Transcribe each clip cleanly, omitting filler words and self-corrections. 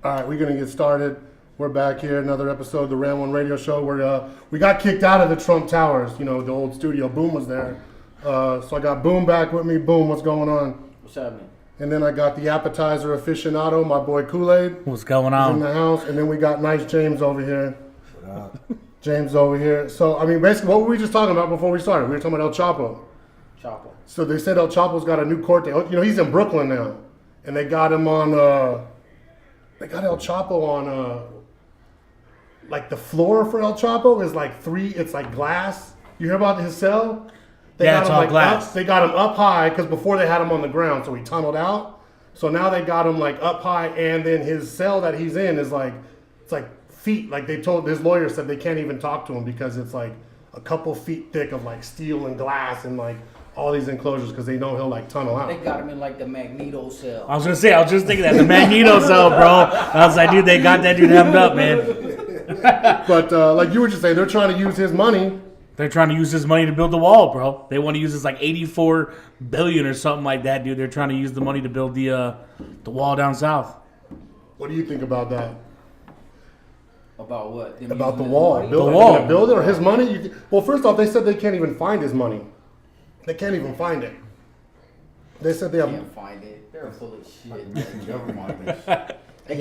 All right, we're gonna get started. We're back here, another episode of the Ran1Radio Show. We got kicked out of the Trump Towers, the old studio. Boom was there, so I got Boom back with me. Boom, what's going on? What's happening? And then I got the appetizer aficionado, my boy Kool-Aid. What's going on? He's in the house, and then we got nice James over here. What up? James over here. So basically, what were we just talking about before we started? We were talking about El Chapo. Chapo. So they said El Chapo's got a new court date. He's in Brooklyn now, and they got him on. They got El Chapo on, like the floor for El Chapo is like it's like glass. You hear about his cell? It's all glass. They got him up high because before they had him on the ground, so he tunneled out. So now they got him like up high, and then his cell that he's in is like, it's like feet. Like his lawyer said they can't even talk to him because it's like a couple feet thick of like steel and glass and like all these enclosures because they know he'll like tunnel out. They got him in like the Magneto cell. I was just thinking that the Magneto cell, bro. I was like, dude, they got that dude hemmed up, man. But like you were just saying, they're trying to use his money. They're trying to use his money to build the wall, bro. They want to use this like $84 billion or something like that, dude. They're trying to use the money to build the wall down south. What do you think about that? About what? About the wall. The wall. Build it or his money? Well, first off, they said they can't even find his money. They can't even find it. They said they can't find it. They're full of shit. They He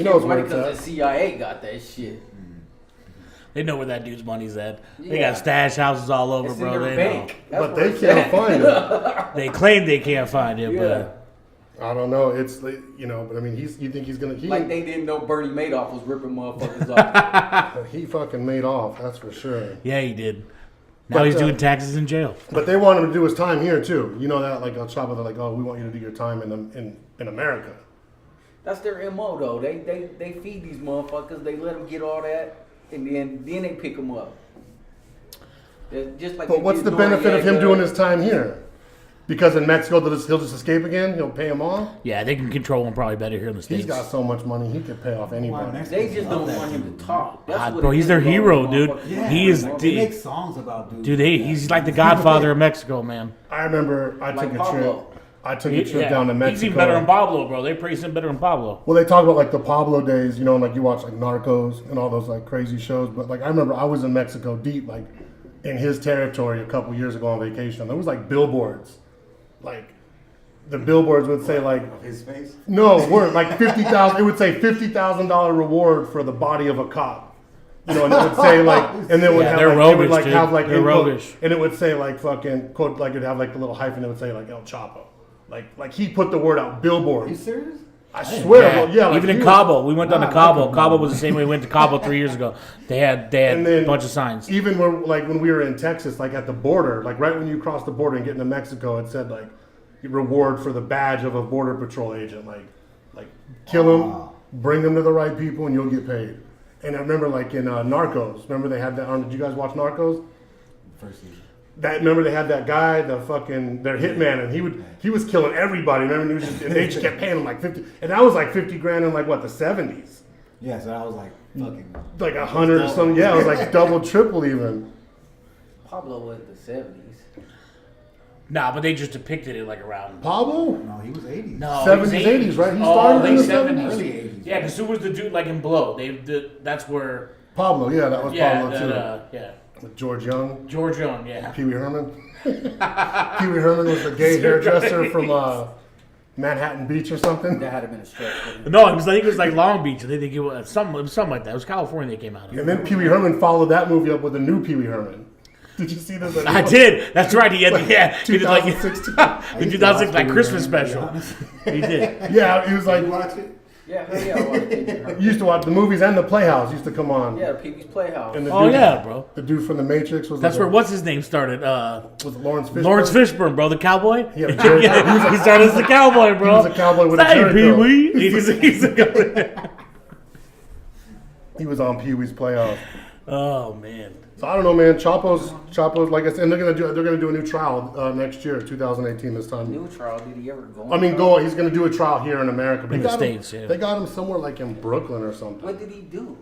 can't knows find where it it's because at. the CIA got that shit. They know where that dude's money's at. Yeah. They got stash houses all over, It's bro. in their They bank. But they can't find it. know. They claim they can't find it, but I don't know. It's but you think he's gonna? Like they didn't know Bernie Madoff was ripping motherfuckers off. He fucking made off. That's for sure. yeah, he did. Now But, he's doing taxes in jail. But they want him to do his time here too. You know that, like El Chapo, they're like, oh, we want you to do your time in America. That's their MO though. They feed these motherfuckers. They let them get all that, and then they pick them up. Just like. But what's the benefit of him doing his time here? Because in Mexico, he'll just escape again. He'll pay him off. Yeah, they can control him probably better here in the States. He's got so much money, he could pay off anybody. They just don't want him to talk. That's what bro, it he's is their with all hero, these dude. motherfuckers. Yeah, He is. they make songs about dudes. Dude, he's like the Godfather of Mexico, man. I remember I Like took a Pablo. trip. I took a trip down to Mexico. He's even better than Pablo, bro. They praise him better than Pablo. Well, they talk about like the Pablo days, and like you watch like Narcos and all those like crazy shows. But like I remember I was in Mexico deep, like in his territory a couple years ago on vacation. There was like billboards, like the billboards would say like His face? no, word like 50,000. It would say $50,000 reward for the body of a cop. And it would say like, and then it would have they're like, roguish, it would like dude. have like They're in quote, roguish. and it would say like fucking quote, like it'd have like a little hyphen. It would say like El Chapo, like he put the word out. Are you Billboards. serious? I swear, like Even in he Cabo, we went down to Nah, Cabo. I Cabo was the same way we went to Cabo 3 years ago. They had And then a bunch of signs. Even when we were in Texas, like at the border, like right when you cross the border and get into Mexico, it said like reward for the badge of a border patrol agent. Like kill him, bring them to the right people, and you'll get paid. And I remember like in Narcos, remember they had that. Did you guys watch Narcos? First season. Remember they had that guy, their hitman, and he was killing everybody. Remember, and they just kept paying him like 50, and that was like 50 grand in like what the 70s, Yeah, so I was like fucking. like 100 or something. Yeah, it was like double, triple even. Pablo was the 70s. Nah, but they just depicted it like around. Pablo, No, he was 80s. No, 70s, it was 80s, right? He Oh, started in late the 70s. Early 80s. Yeah, because who was the dude like in Blow? That's where. Pablo, yeah, that was Yeah, Pablo too. yeah. With George Young, George Young, yeah. Pee Wee Herman. Pee Wee Herman was the gay hairdresser from Manhattan Beach or something. That had been a stretch for him. No, I think it was like Long Beach. I think it was something like that. It was California they came out of. And then Pee Wee Herman followed that movie up with a new Pee Wee Herman. Did you see this? I did. That's right. He had, he did like 2016. the 2006 like Christmas special. He did. Yeah, he was like, You watch it? Yeah, hell yeah, I watched it. you used to watch the movies and the Playhouse used to come on. Yeah, Pee-wee's Playhouse. And the Oh dude- yeah, bro. The dude from The Matrix was That's like where what's his name started. was Lawrence Fishburne. Lawrence Fishburne, bro, the cowboy. He had a Jerry curl. He started as the cowboy, bro. He was a cowboy with a Hey, Jerry Pee curl. Wee. He's a He was on Pee Wee's Playhouse. Oh man. So I don't know, man. Chapo's like I said, and they're gonna do a new trial next year, 2018 this time. New trial, did he ever go on I mean, trial? he's gonna do a trial here in America. But In he the got him- States, yeah. They got him somewhere like in Brooklyn or something. What did he do?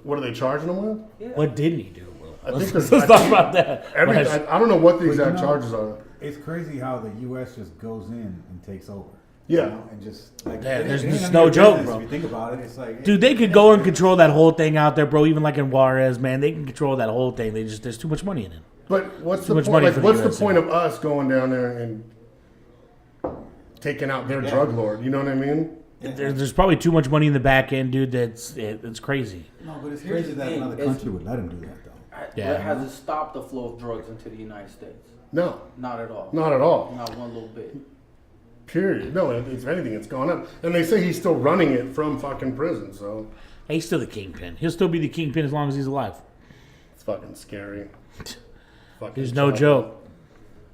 What are they charging him with? Yeah. What didn't he do, bro? I think Let's there's- talk about that. I don't know what the exact you know- charges are. It's crazy how the U.S. just goes in and takes over. Yeah. You know, and just like Yeah, there's it ain't just none no of your joke, business bro. If you think about it, it's like, Dude, they could go and control that whole thing out there, bro. Even like in Juarez, man, they can control that whole thing. There's too much money in it. But what's Too the much point? money Like, for the what's the USA. point of us going down there and taking out their drug lord? You know what I mean? There's probably too much money in the back end, dude. It's crazy. no, but it's Here's crazy the that thing, another it's- country would let him do that, though. Yeah. Has it stopped the flow of drugs into the United States? No, Not at all. not at all. Not one little bit. Period. No, if anything, it's gone up. And they say he's still running it from fucking prison, so He's still the kingpin. He'll still be the kingpin as long as he's alive. it's fucking scary. Fucking There's no Chapo. joke.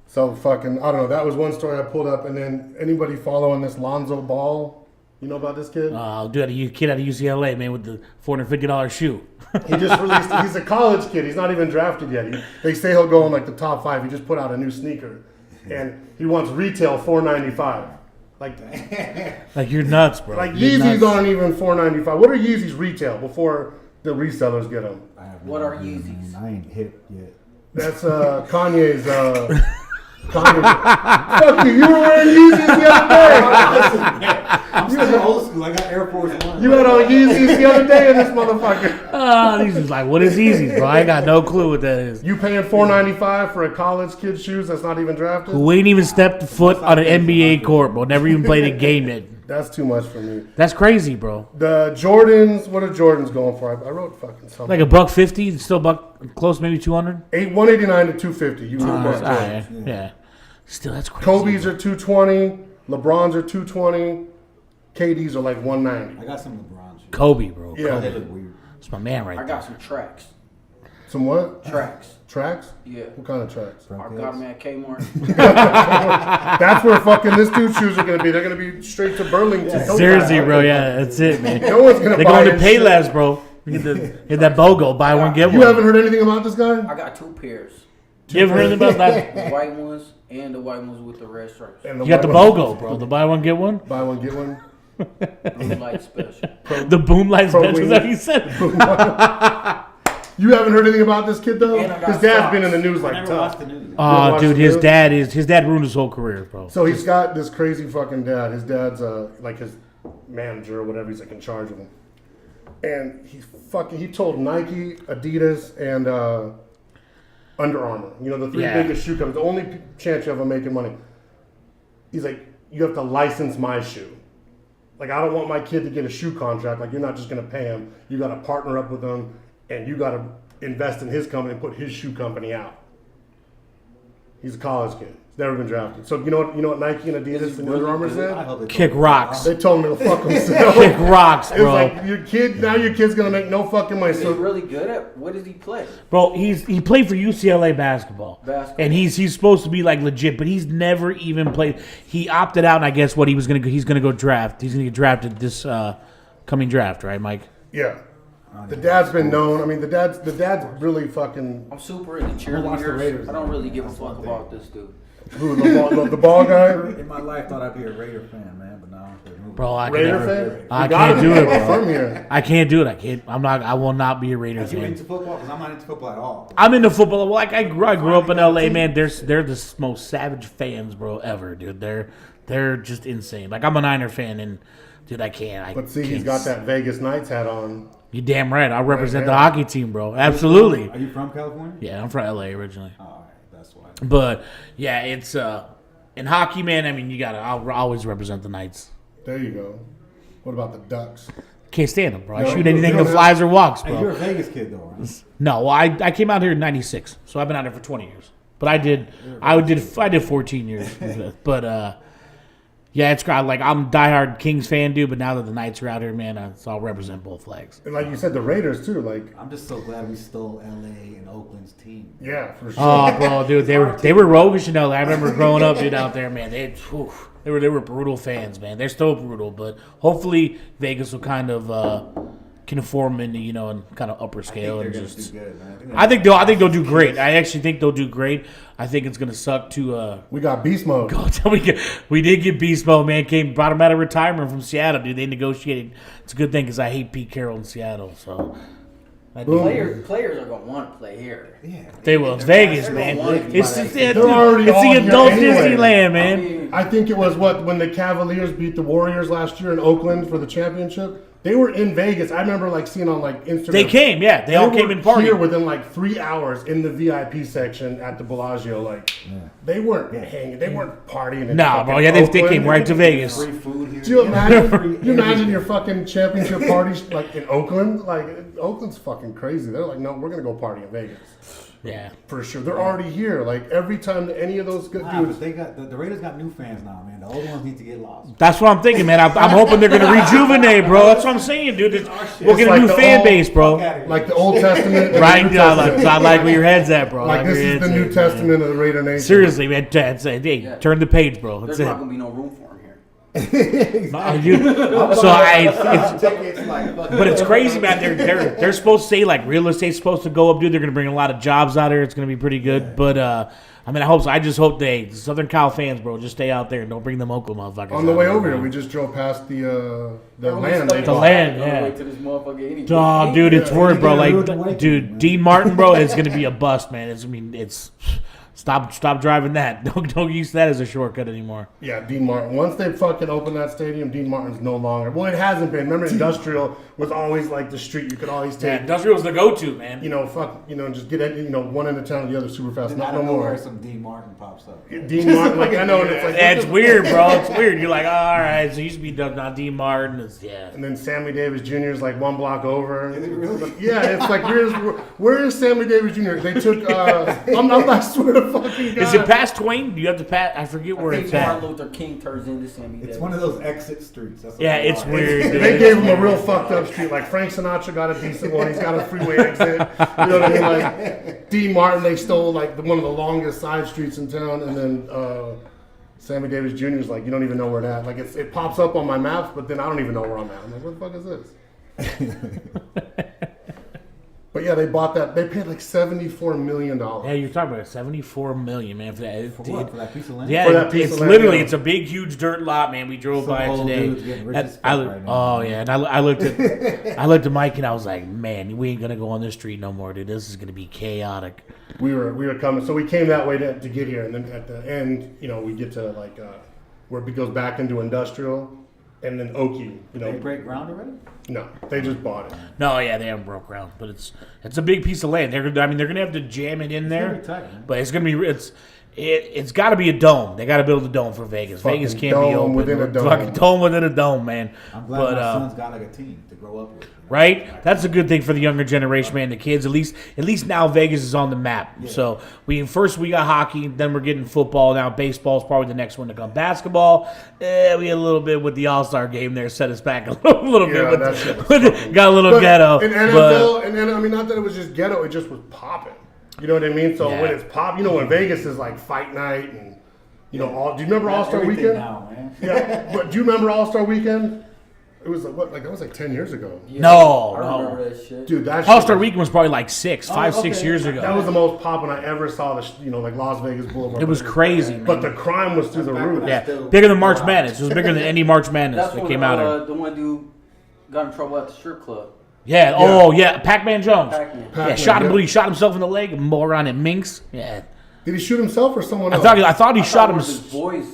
So fucking, I don't know. That was one story I pulled up, and then anybody following this Lonzo Ball? You know about this kid? Dude, a kid out of UCLA, man, with the $450 shoe. He just released. He's a college kid. He's not even drafted yet. They say he'll go in like the top 5. He just put out a new sneaker, and he wants retail $495. Like Like, you're nuts, bro. Like You're Yeezys nuts. aren't even $495. What are Yeezys retail before the resellers get them? I have What no are idea, Yeezys? man. I ain't hip yet. That's Kanye's. Kanye. Fuck you! You were wearing Yeezys the other day. I'm still old school. I got Air Force One. You had on Yeezys the other day in this motherfucker. He's just like, what is Yeezys, bro? I ain't got no clue what that is. You paying $495 for a college kid's shoes that's not even drafted? Who ain't even stepped foot on an NBA court, bro? Never even played a game yet. That's too much for me. That's crazy, bro. The Jordans. What are Jordans going for? I wrote fucking something. Like $150, still close, maybe 200. 189 to 250. You know what? Yeah. Still, that's crazy. Kobe's are 220. LeBron's are 220. KD's are like 190. I got some LeBron shoes. Kobe, bro. Yeah. They look weird. That's my man right I there. got some tracks. Some what? Tracks. Tracks? Yeah. What kind of tracks? I got them at Kmart. That's where fucking this dude's shoes are gonna be. They're gonna be straight to Burlington. Seriously, bro. Yeah, that's it, man. No one's gonna They're buy going to his shit. Payless, bro. Get that BOGO, buy one, get You one. haven't heard anything about this guy? I got 2 pairs. You ever heard about that? The white ones and the white ones with the red stripes. And You got the white BOGO, bro. The buy one, get one. Buy one, get one. Blue light special. The boom lights Pro bench, was wing. that what you said? You haven't heard anything about this kid though? And I got His dad's socks. been in the news I like never watched tough. the news. Oh, dude, his news? dad ruined his whole career, bro. So he's got this crazy fucking dad. His dad's like his manager or whatever. He's like in charge of him. And he told Nike, Adidas, and Under Armour. You know, the 3 Yeah. biggest shoe companies. The only chance you have of making money. He's like, you have to license my shoe. Like, I don't want my kid to get a shoe contract. Like, you're not just going to pay him. You got to partner up with him, and you got to invest in his company and put his shoe company out. He's a college kid. He's never been drafted. So you know what Nike and Adidas and Under Armour I said? hope they Kick don't- rocks. They told him to fuck himself. Kick rocks, It's bro. like your kid's gonna make no fucking money. Is he So really good at? What does he play? Bro, he played for UCLA basketball. And he's supposed to be like legit, but he's never even played. He opted out, and I guess what he's gonna go draft. He's gonna get drafted this coming draft, right, Mike? yeah, the dad's been known. I mean, the dad's really fucking I'm super into watch the cheerleaders. Raiders, I don't really give a that's fuck one about this dude. who, the ball guy. In my life, thought I'd be a Raider fan, man, but now I'm a Bro, I Raider can never, fan. I You gotta can't do be. it, We're bro. From here. I can't do it. I will not be a Raiders Are you fan. into football? Because I'm not into football at all. I'm into football. Like I grew up in LA, man. They're the most savage fans, bro, ever, dude. They're just insane. Like I'm a Niner fan, and dude, I can't. But see, he's got that Vegas Knights hat on. You damn right. I represent the yeah. hockey team, bro. Absolutely. Are you from California? Yeah, I'm from LA originally. Oh, all right, that's why. But yeah, it's in hockey, man. I mean, I'll always represent the Knights. There you go. What about the Ducks? Can't stand them, bro. I No, shoot you anything don't that flies or walks, Hey, you're a bro. Vegas kid, though, right? No, well, I came out here in '96, so I've been out here for 20 years. But I did 14 years. But yeah, it's great. Like I'm a diehard Kings fan, dude. But now that the Knights are out here, man, so I'll represent both flags. And like you said, the Raiders too. Like, I'm just so glad we stole LA and Oakland's team. yeah, for sure. Oh, bro, dude, they were roguish in LA. I remember growing up, dude, out there, man. They were brutal fans, man. They're still brutal, but hopefully Vegas will kind of conform into and kind of upper scale They're and gonna just. do good, man. I think they'll do great. I actually think they'll do great. I think it's gonna suck to. We got beast mode. We did get Beast Mode, man. Brought him out of retirement from Seattle, dude. They negotiated. It's a good thing because I hate Pete Carroll in Seattle. So Players are gonna want to play here. Yeah. They will. It's Vegas, They're man. gonna want to It's be it's like- already all the here adult anyway. Disneyland, I man. mean, I think it was when the Cavaliers beat the Warriors last year in Oakland for the championship. They were in Vegas. I remember like seeing on like Instagram. They came, yeah. They all came were and partied. here within like 3 hours in the VIP section at the Bellagio. Like they weren't hanging. They weren't partying. In Nah, bro. fucking Yeah, they Oakland. came right to Vegas. Free food here. Do you imagine? Free you imagine everything. your fucking championship parties like in Oakland? Like Oakland's fucking crazy. They're like, no, we're gonna go party in Vegas Yeah. for sure. They're already here. Like every time any of those good Nah, dudes. but they got the Raiders got new fans now, man. The old ones need to get lost. That's what I'm thinking, man. I'm hoping they're gonna rejuvenate, bro. That's what I'm saying, dude. We'll get a like new the fan old- base, bro. Like the Old Testament, and Right? the New I Testament. like where your head's at, bro. I Like like this where your is the head's New at, Testament of the Raider Nation. Seriously, man. Hey, turn the page, bro. That's there's it. not gonna be no room for him here. But it's crazy, man. They're supposed to say like real estate's supposed to go up, dude. They're gonna bring a lot of jobs out here. It's gonna be pretty good. But I mean, I hope so. I just hope Southern Cal fans, bro, just stay out there and don't bring them Oakland motherfuckers. On the out way there, over bro. here, we just drove past the We're land. stuck They on land, the yeah. way to this motherfucker anyway. Oh, dude, it's Yeah, word, bro. you gotta Like, do it the way, dude, man. Dean Martin, bro, it's gonna be a bust, man. It's stop driving that. Don't use that as a shortcut anymore. Yeah, Dean Martin. Once they fucking open that stadium, Dean Martin's no longer. Well, it hasn't been. Remember, Industrial was always like the street you could always Yeah, take. Industrial's the go-to, man. Just get it. One end of town, the other super fast. Then Not out no of nowhere, more. some Dean Martin pops up. Dean Martin, like I know, and it's like Yeah, it's weird, bro. It's weird. You're like, all right, so it used to be not Dean Martin. Yeah. And then Sammy Davis Jr. is like one block over. Is it really? Yeah, it's like where is Sammy Davis Jr.? They took. I swear to fucking God. Is it past Twain? Do you have to pass? I forget where I it's think at. Martin Luther King turns into Sammy It's Davis. one of those exit streets. That's what Yeah, they it's are. weird, dude. They gave him a real fucked up street. Like Frank Sinatra got a decent one. He's got a freeway exit. You know what I mean? Like Dean Martin, they stole like one of the longest side streets in town, and then Sammy Davis Jr. is like, you don't even know where that. Like it pops up on my maps, but then I don't even know where I'm at. I'm like, what the fuck is this? But yeah, they bought that. They paid like $74 million. Yeah, you're talking about $74 million, man, for that. For what? For that piece of land? Yeah, For that piece it's of land, literally yeah. it's a big, huge dirt lot, man. We drove Some by it old today. dudes getting rich as fuck right now. Oh yeah, and I looked at Mike and I was like, man, we ain't gonna go on this street no more, dude. This is gonna be chaotic. We were coming, so we came that way to get here, and then at the end, we get to like where it goes back into industrial, and then Okie. They break ground already? No, they just bought it. No, yeah, they haven't broke ground, but it's a big piece of land. They're gonna have to jam it in there, gonna be tight, man. but it's gonna be it's got to be a dome. They got to build a dome for Vegas. Fucking Vegas can't dome be open. within a dome. Fucking dome within a dome, man. I'm glad my son's got like a team to grow up with. Right? That's a good thing for the younger generation, man. The kids, at least now Vegas is on the map. Yeah. So we got hockey, then we're getting football. Now baseball's probably the next one to come. Basketball, we had a little bit with the All-Star game there, set us back a little Yeah, bit. that shit was Got a little ghetto. In NFL, and then I mean, not that it was just ghetto, it just was popping. You know what I mean? So Yeah. when it's pop, when Vegas is like fight night and do you remember All-Star Everything Weekend? now, man. Yeah, but do you remember All-Star Weekend? It was that was like 10 years ago. Yeah, No, I no. remember that shit. Dude, that All-Star shit was- Weekend was probably like 6 years ago. That was the most popping I ever saw. Like Las Vegas Boulevard. It was crazy, man. But the crime was through the That's back roof. when Yeah, Still bigger than March wow. Madness. It was bigger than any March Madness That's that when came out there. the one dude got in trouble at the strip club. Yeah. Oh, yeah. Pac-Man Jones. Pac-Man. Yeah, Pac-Man, shot him. yeah. He shot himself in the leg. Moron and Minx. Yeah. Did he shoot himself or someone else? I thought he shot One him. of his boys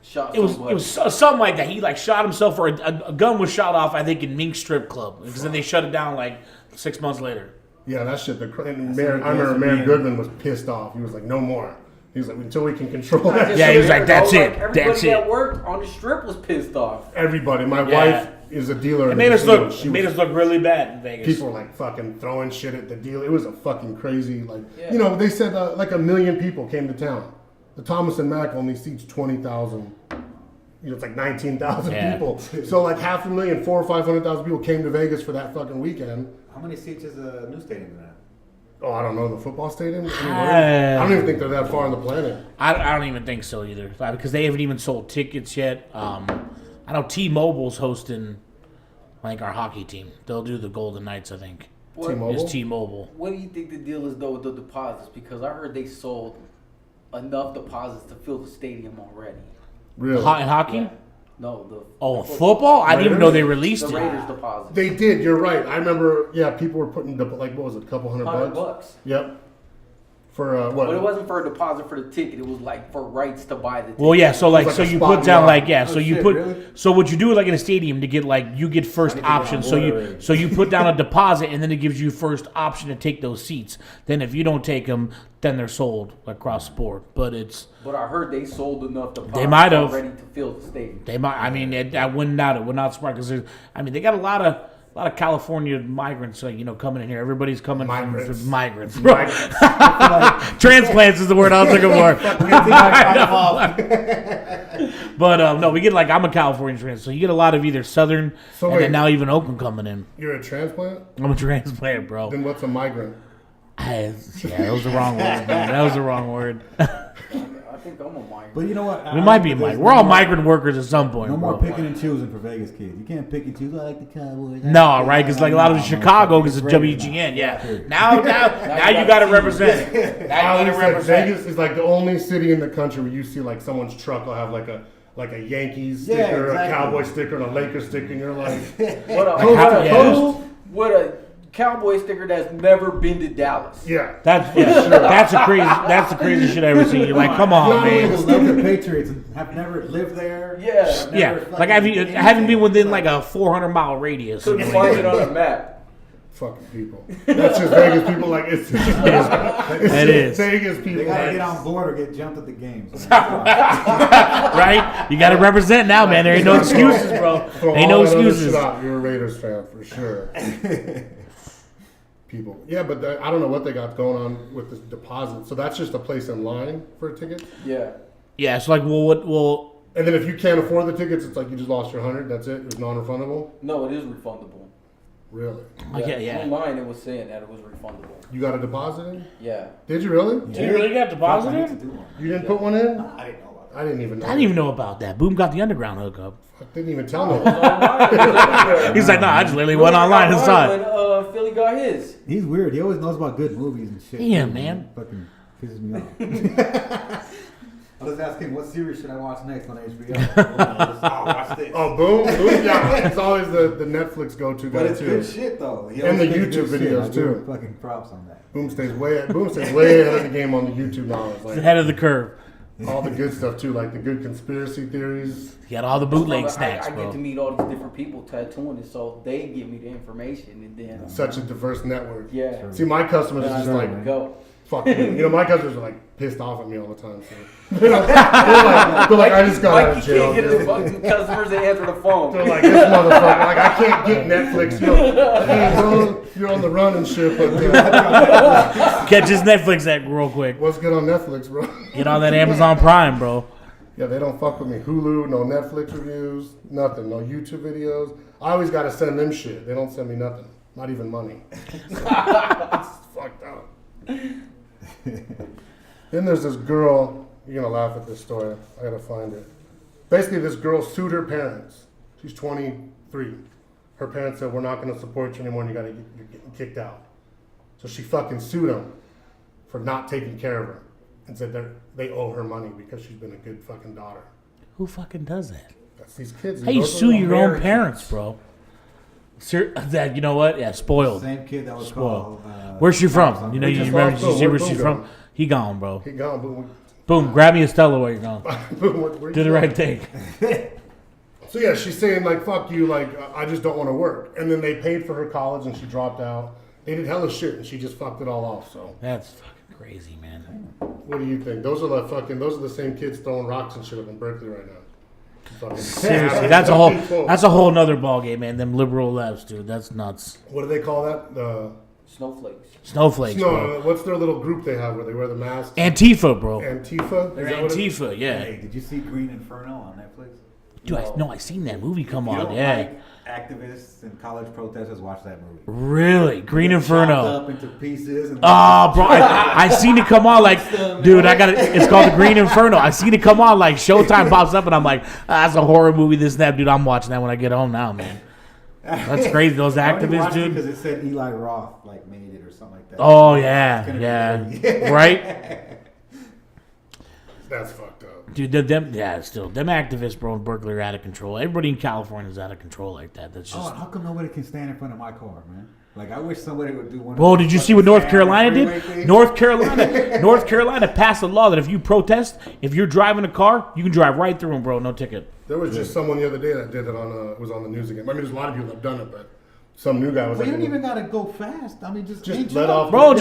shot It was somebody. something like that. He like shot himself, or a gun was shot off. I think in Mink Strip Club, because then they shut it down like 6 months later. Yeah, that shit. And what I it remember does to Mayor me. Goodman was pissed off. He was like, no more. He was like, until we can control that. Yeah, he was like, "That's it. Everybody That's it." that worked on the strip was pissed off. Everybody. My Yeah. wife is a dealer. It in made the us casino. look. She It made was- us look really bad in Vegas. People were like fucking throwing shit at the deal. It was a fucking crazy, Yeah. they said like 1 million people came to town. The Thomas and Mack only seats 20,000. It's like 19,000 Yeah. people. So like 500,000, 400,000 or 500,000 people came to Vegas for that fucking weekend. How many seats is a new stadium at? Oh, I don't know, the football stadium? Uh, I don't even think they're that far on the planet. I don't even think so either, because they haven't even sold tickets yet. I know T-Mobile's hosting like our hockey team. They'll do the Golden Knights, I think. T-Mobile? It's T-Mobile. What do you think the deal is though with the deposits? Because I heard they sold enough deposits to fill the stadium already. Really? In hockey? Yeah. No, Oh, football? I didn't even know they released the it. Raiders deposit. They did. You're right. I remember. Yeah, people were putting like what was it, a couple $100 $100. Yep. For what? But it wasn't for a deposit for the ticket. It was like for rights to buy the ticket. Well, yeah. So like, like so a you spot put down lot. like, yeah. Oh, So you shit, put. really? So what you do like in a stadium to get like you get first I need to get option. on So board you already. so you put down a deposit and then it gives you first option to take those seats. Then if you don't take them, then they're sold across the board. But it's But I heard they sold enough deposits They might have. already to fill the stadium. they might. I mean, I wouldn't doubt it. Would not surprise because I mean they got a lot of California migrants, coming in here. Everybody's coming Migrants. from migrants. Migrants. Transplants is the word I was looking for. But no, we get I'm a California transplant, so you get a lot of either Southern, So and wait. then now even Oakland coming in. You're a transplant? I'm a transplant, bro. Then what's a migrant? Yeah, that was the wrong word. Man. That was the wrong word. I think I'm a migrant. But you know what? We might be migrant. We're all migrant workers at some point, No bro. more picking and choosing for Vegas kids. You can't pick and choose. I like the Cowboys. No, right? Because a lot of the Chicago, because it's WGN. Yeah. Now you got to represent. Now I you got to always said represent. Vegas is like the only city in the country where you see like someone's truck will have like a Yankees Yeah, sticker, exactly. a Cowboy sticker, and a Lakers sticker, and you're like, Yeah. What a cowboy sticker that's never been to Dallas. yeah. That's the craziest shit I ever seen. You're like, come on, No, man. People love the Patriots and have never lived there. Yeah. Have Yeah, never like I haven't been within like a 400-mile radius. Couldn't find it on a map. Fucking people. That's just Vegas people. Like it's just Vegas people. They gotta like, get on board or get jumped at the games. Right? You got to represent now, man. There ain't no excuses, bro. throw Ain't all no that other excuses. shit out. You're a Raiders fan for sure. People. Yeah, but I don't know what they got going on with this deposit. So that's just a place in line for a ticket. Yeah. Yeah, it's like, well, And then if you can't afford the tickets, it's like you just lost your 100. That's it. It's non-refundable. No, it is refundable. Really? yeah. Online it was saying that it was refundable. You got a deposit in? Yeah. Did you really? Do you really got deposited? You didn't put one in? I didn't know about that. I didn't even know. I didn't even know about that. Boom got the underground hookup. I didn't even tell no It was online. He's like, no, I just literally went online and saw it. When Philly got his. He's weird. He always knows about good movies and shit. Yeah, too, man. Fucking pisses me off. I was asking, what series should I watch next on HBO? Oh, watch this. Oh, boom. Yeah, it's always the Netflix go-to guy, But it's too. good shit, though. He And always the makes YouTube good shit. videos, I give too. him fucking props on that. Boom stays way ahead of the game on the YouTube knowledge. He's Like, ahead of the curve. all the good stuff, too. Like the good conspiracy theories. He got all the bootleg I snacks, get to bro. meet all these different people tattooing it, so they give me the information, and then Such a diverse network. yeah, See, my customers then are I just just like, go. fuck you. You know, my customers are like pissed off at me all the time. So. they're like, I just got out of Mikey jail. can't get the fucking customers to answer the phone. They're like, this motherfucker. Like, I can't get Netflix. Hey, bro, you're on the run and shit. But Catch his Netflix app real quick. what's good on Netflix, bro? Get on that Amazon Prime, bro. Yeah, they don't fuck with me. Hulu, no Netflix reviews, nothing. No YouTube videos. I always got to send them shit. They don't send me nothing. Not even money. It's fucked up. Then there's this girl. You're going to laugh at this story. I got to find it. Basically, this girl sued her parents. She's 23. Her parents said, we're not going to support you anymore and you're getting kicked out. So she fucking sued them for not taking care of her and said they owe her money because she's been a good fucking daughter. Who fucking does that? That's these kids. How you Those are sue your own Americans. parents, bro? That, you know what? Yeah, spoiled. Same kid that was Spoiled. called. Where's she from? You know, We you just remember? lost You see Boom. where Where's she's Boom from? He gone, bro. He gone, but Boom, grab me a Stella while you're gone. where Do you the going? right thing. So yeah, she's saying like, fuck you, like, I just don't want to work. And then they paid for her college and she dropped out. They did hella shit and she just fucked it all off, so. That's fucking crazy, man. What do you think? Those are the same kids throwing rocks and shit up in Berkeley right now. Fucking Seriously, that's a whole nother ballgame, man. Them liberal lefts, dude. That's nuts. What do they call that? The Snowflakes. Snowflakes, bro. no, what's their little group they have where they wear the masks? Antifa, bro. Antifa? They're Is that what it is? Antifa, yeah. Hey, did you see Green Inferno on Netflix? Dude, I seen that movie come If you on. don't Yeah. like activists and college protesters, watch that movie. Really? Green Get Inferno. chopped up into pieces. And Oh, bro, I seen it come on like, dude, it's called the Green Inferno. I seen it come on like Showtime pops up and I'm like, that's a horror movie, this and that, dude. I'm watching that when I get home now, man. That's crazy. Those activists, dude. Because it said Eli Roth like made it or something like that. Oh, It's yeah, gonna be yeah. good. Right? That's fucked up. Dude, them activists, bro, in Berkeley are out of control. Everybody in California is out of control like that. That's just. Oh, how come nobody can stand in front of my car, man? Like, I wish somebody would do one. Bro, did you see what North Carolina did? Things. North Carolina passed a law that if you protest, if you're driving a car, you can drive right through them, bro, no ticket. There was just someone the other day that did it it was on the news again. I mean, there's a lot of people that have done it, but some new guy was Well, like, you don't even gotta go fast. I mean, just let off, Bro,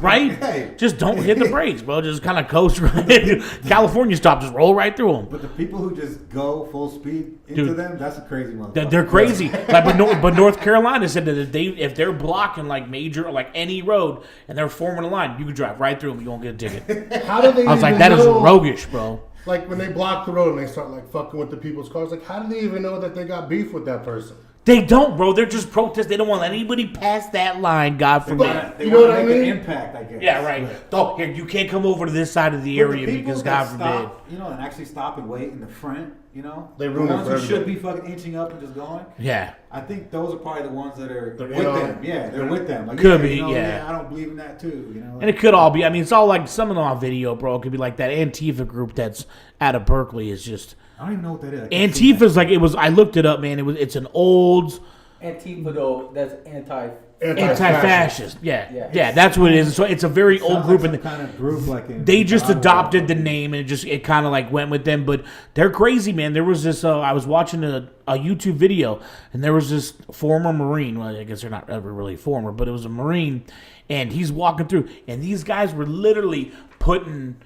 Hey. Just don't hit the brakes, bro. Just kind of coast right. California stop, just roll right through them. But the people who just go full speed into Dude, them, that's a crazy motherfucker. They're crazy. But North Carolina said that if they're blocking like major like any road and they're forming a line, you can drive right through them. You won't get a ticket. How do they? I was like, even that is know, roguish, bro. Like when they block the road and they start like fucking with the people's cars. Like, how do they even know that they got beef with that person? They don't, bro. They're just protest. They don't want anybody past that line. God forbid. They You know want what to I make mean? an impact, I guess. Yeah, right. Oh, here you can't come over to this side of the But the area people because that God forbid. stop, and actually stop and wait in the front, They the ruin it ones for who should everybody. be fucking inching up and just going. Yeah. I think those are probably the ones that are They're with in on them. it. Yeah, they're with them. Like, Could yeah, be, yeah. I don't believe in that too. And it could all be. I mean, it's all like some of them on video, bro. It could be like that Antifa group that's out of Berkeley is just. I don't even know what that is. I can't see Antifa's like it was. I looked it up, man. It's an old Antifa though, that's anti-fascist. Yeah. Yeah, that's what it is. So it's a very Sounds old group, like and some kind of group like in they just Chicago. adopted the name, and it kind of like went with them. But they're crazy, man. There was this. I was watching a YouTube video, and there was this former Marine. Well, I guess they're not ever really former, but it was a Marine, and he's walking through, and these guys were literally putting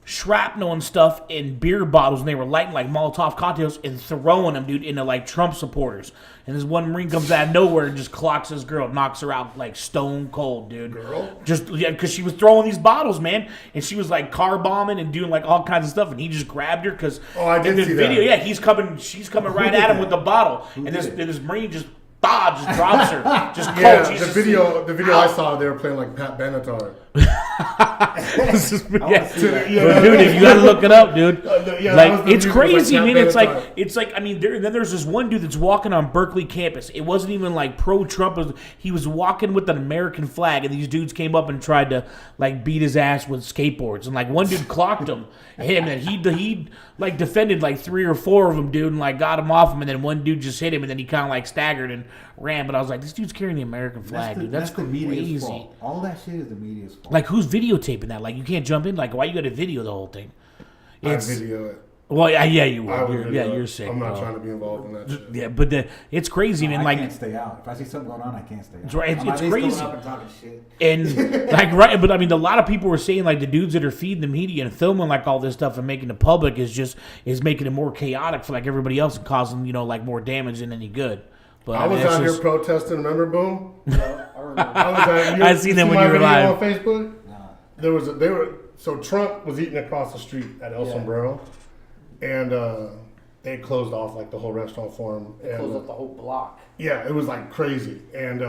shrapnel and stuff in beer bottles, and they were lighting like Molotov cocktails and throwing them, dude, into like Trump supporters. And this one Marine comes out of nowhere and just clocks this girl, knocks her out like stone cold, dude. Girl? Just because she was throwing these bottles, man, and she was like car bombing and doing like all kinds of stuff, and he just grabbed her because I did in this see video, that. yeah, she's coming right at him with the bottle, and this Marine just drops her, just cold. Yeah, She's the just- video I saw, they were playing like Pat Benatar. This is- yeah. Yeah. Dude, you gotta look it up, dude. Yeah, that was Like the it's music, crazy, like, man. Pat It's like I mean, then there's this one dude that's walking on Berkeley campus. It wasn't even like pro-Trump. He was walking with an American flag, and these dudes came up and tried to like beat his ass with skateboards. And like one dude clocked him, and he like defended like 3 or 4 of them, dude, and like got him off him. And then one dude just hit him, and then he kind of like staggered and ran. But I was like, this dude's carrying the American flag, dude. That's the media's crazy. fault. All that shit is the media's fault. Like, who's videotaping that? Like, you can't jump in. Like, why you got to video the whole thing? I video it. Well, yeah, you I would. would video You're it. sick. I'm not bro. trying to be involved in that shit. Yeah, but it's crazy, man. I Like, can't stay out. If I see something going on, I can't stay out. It's right, I'm it's at least crazy. going up and talking shit. and like, right, but I mean, a lot of people were saying like the dudes that are feeding the media and filming like all this stuff and making it public is making it more chaotic for like everybody else and causing like more damage than any good. But I was mean, out that's here protesting, remember, Boom? Yeah, I remember. I was out, I seen them see when my you were video live. on Facebook? So Trump was eating across the street at El Sombrero, and they closed off like the whole restaurant for him. They closed up the whole block. Yeah, it was like crazy. And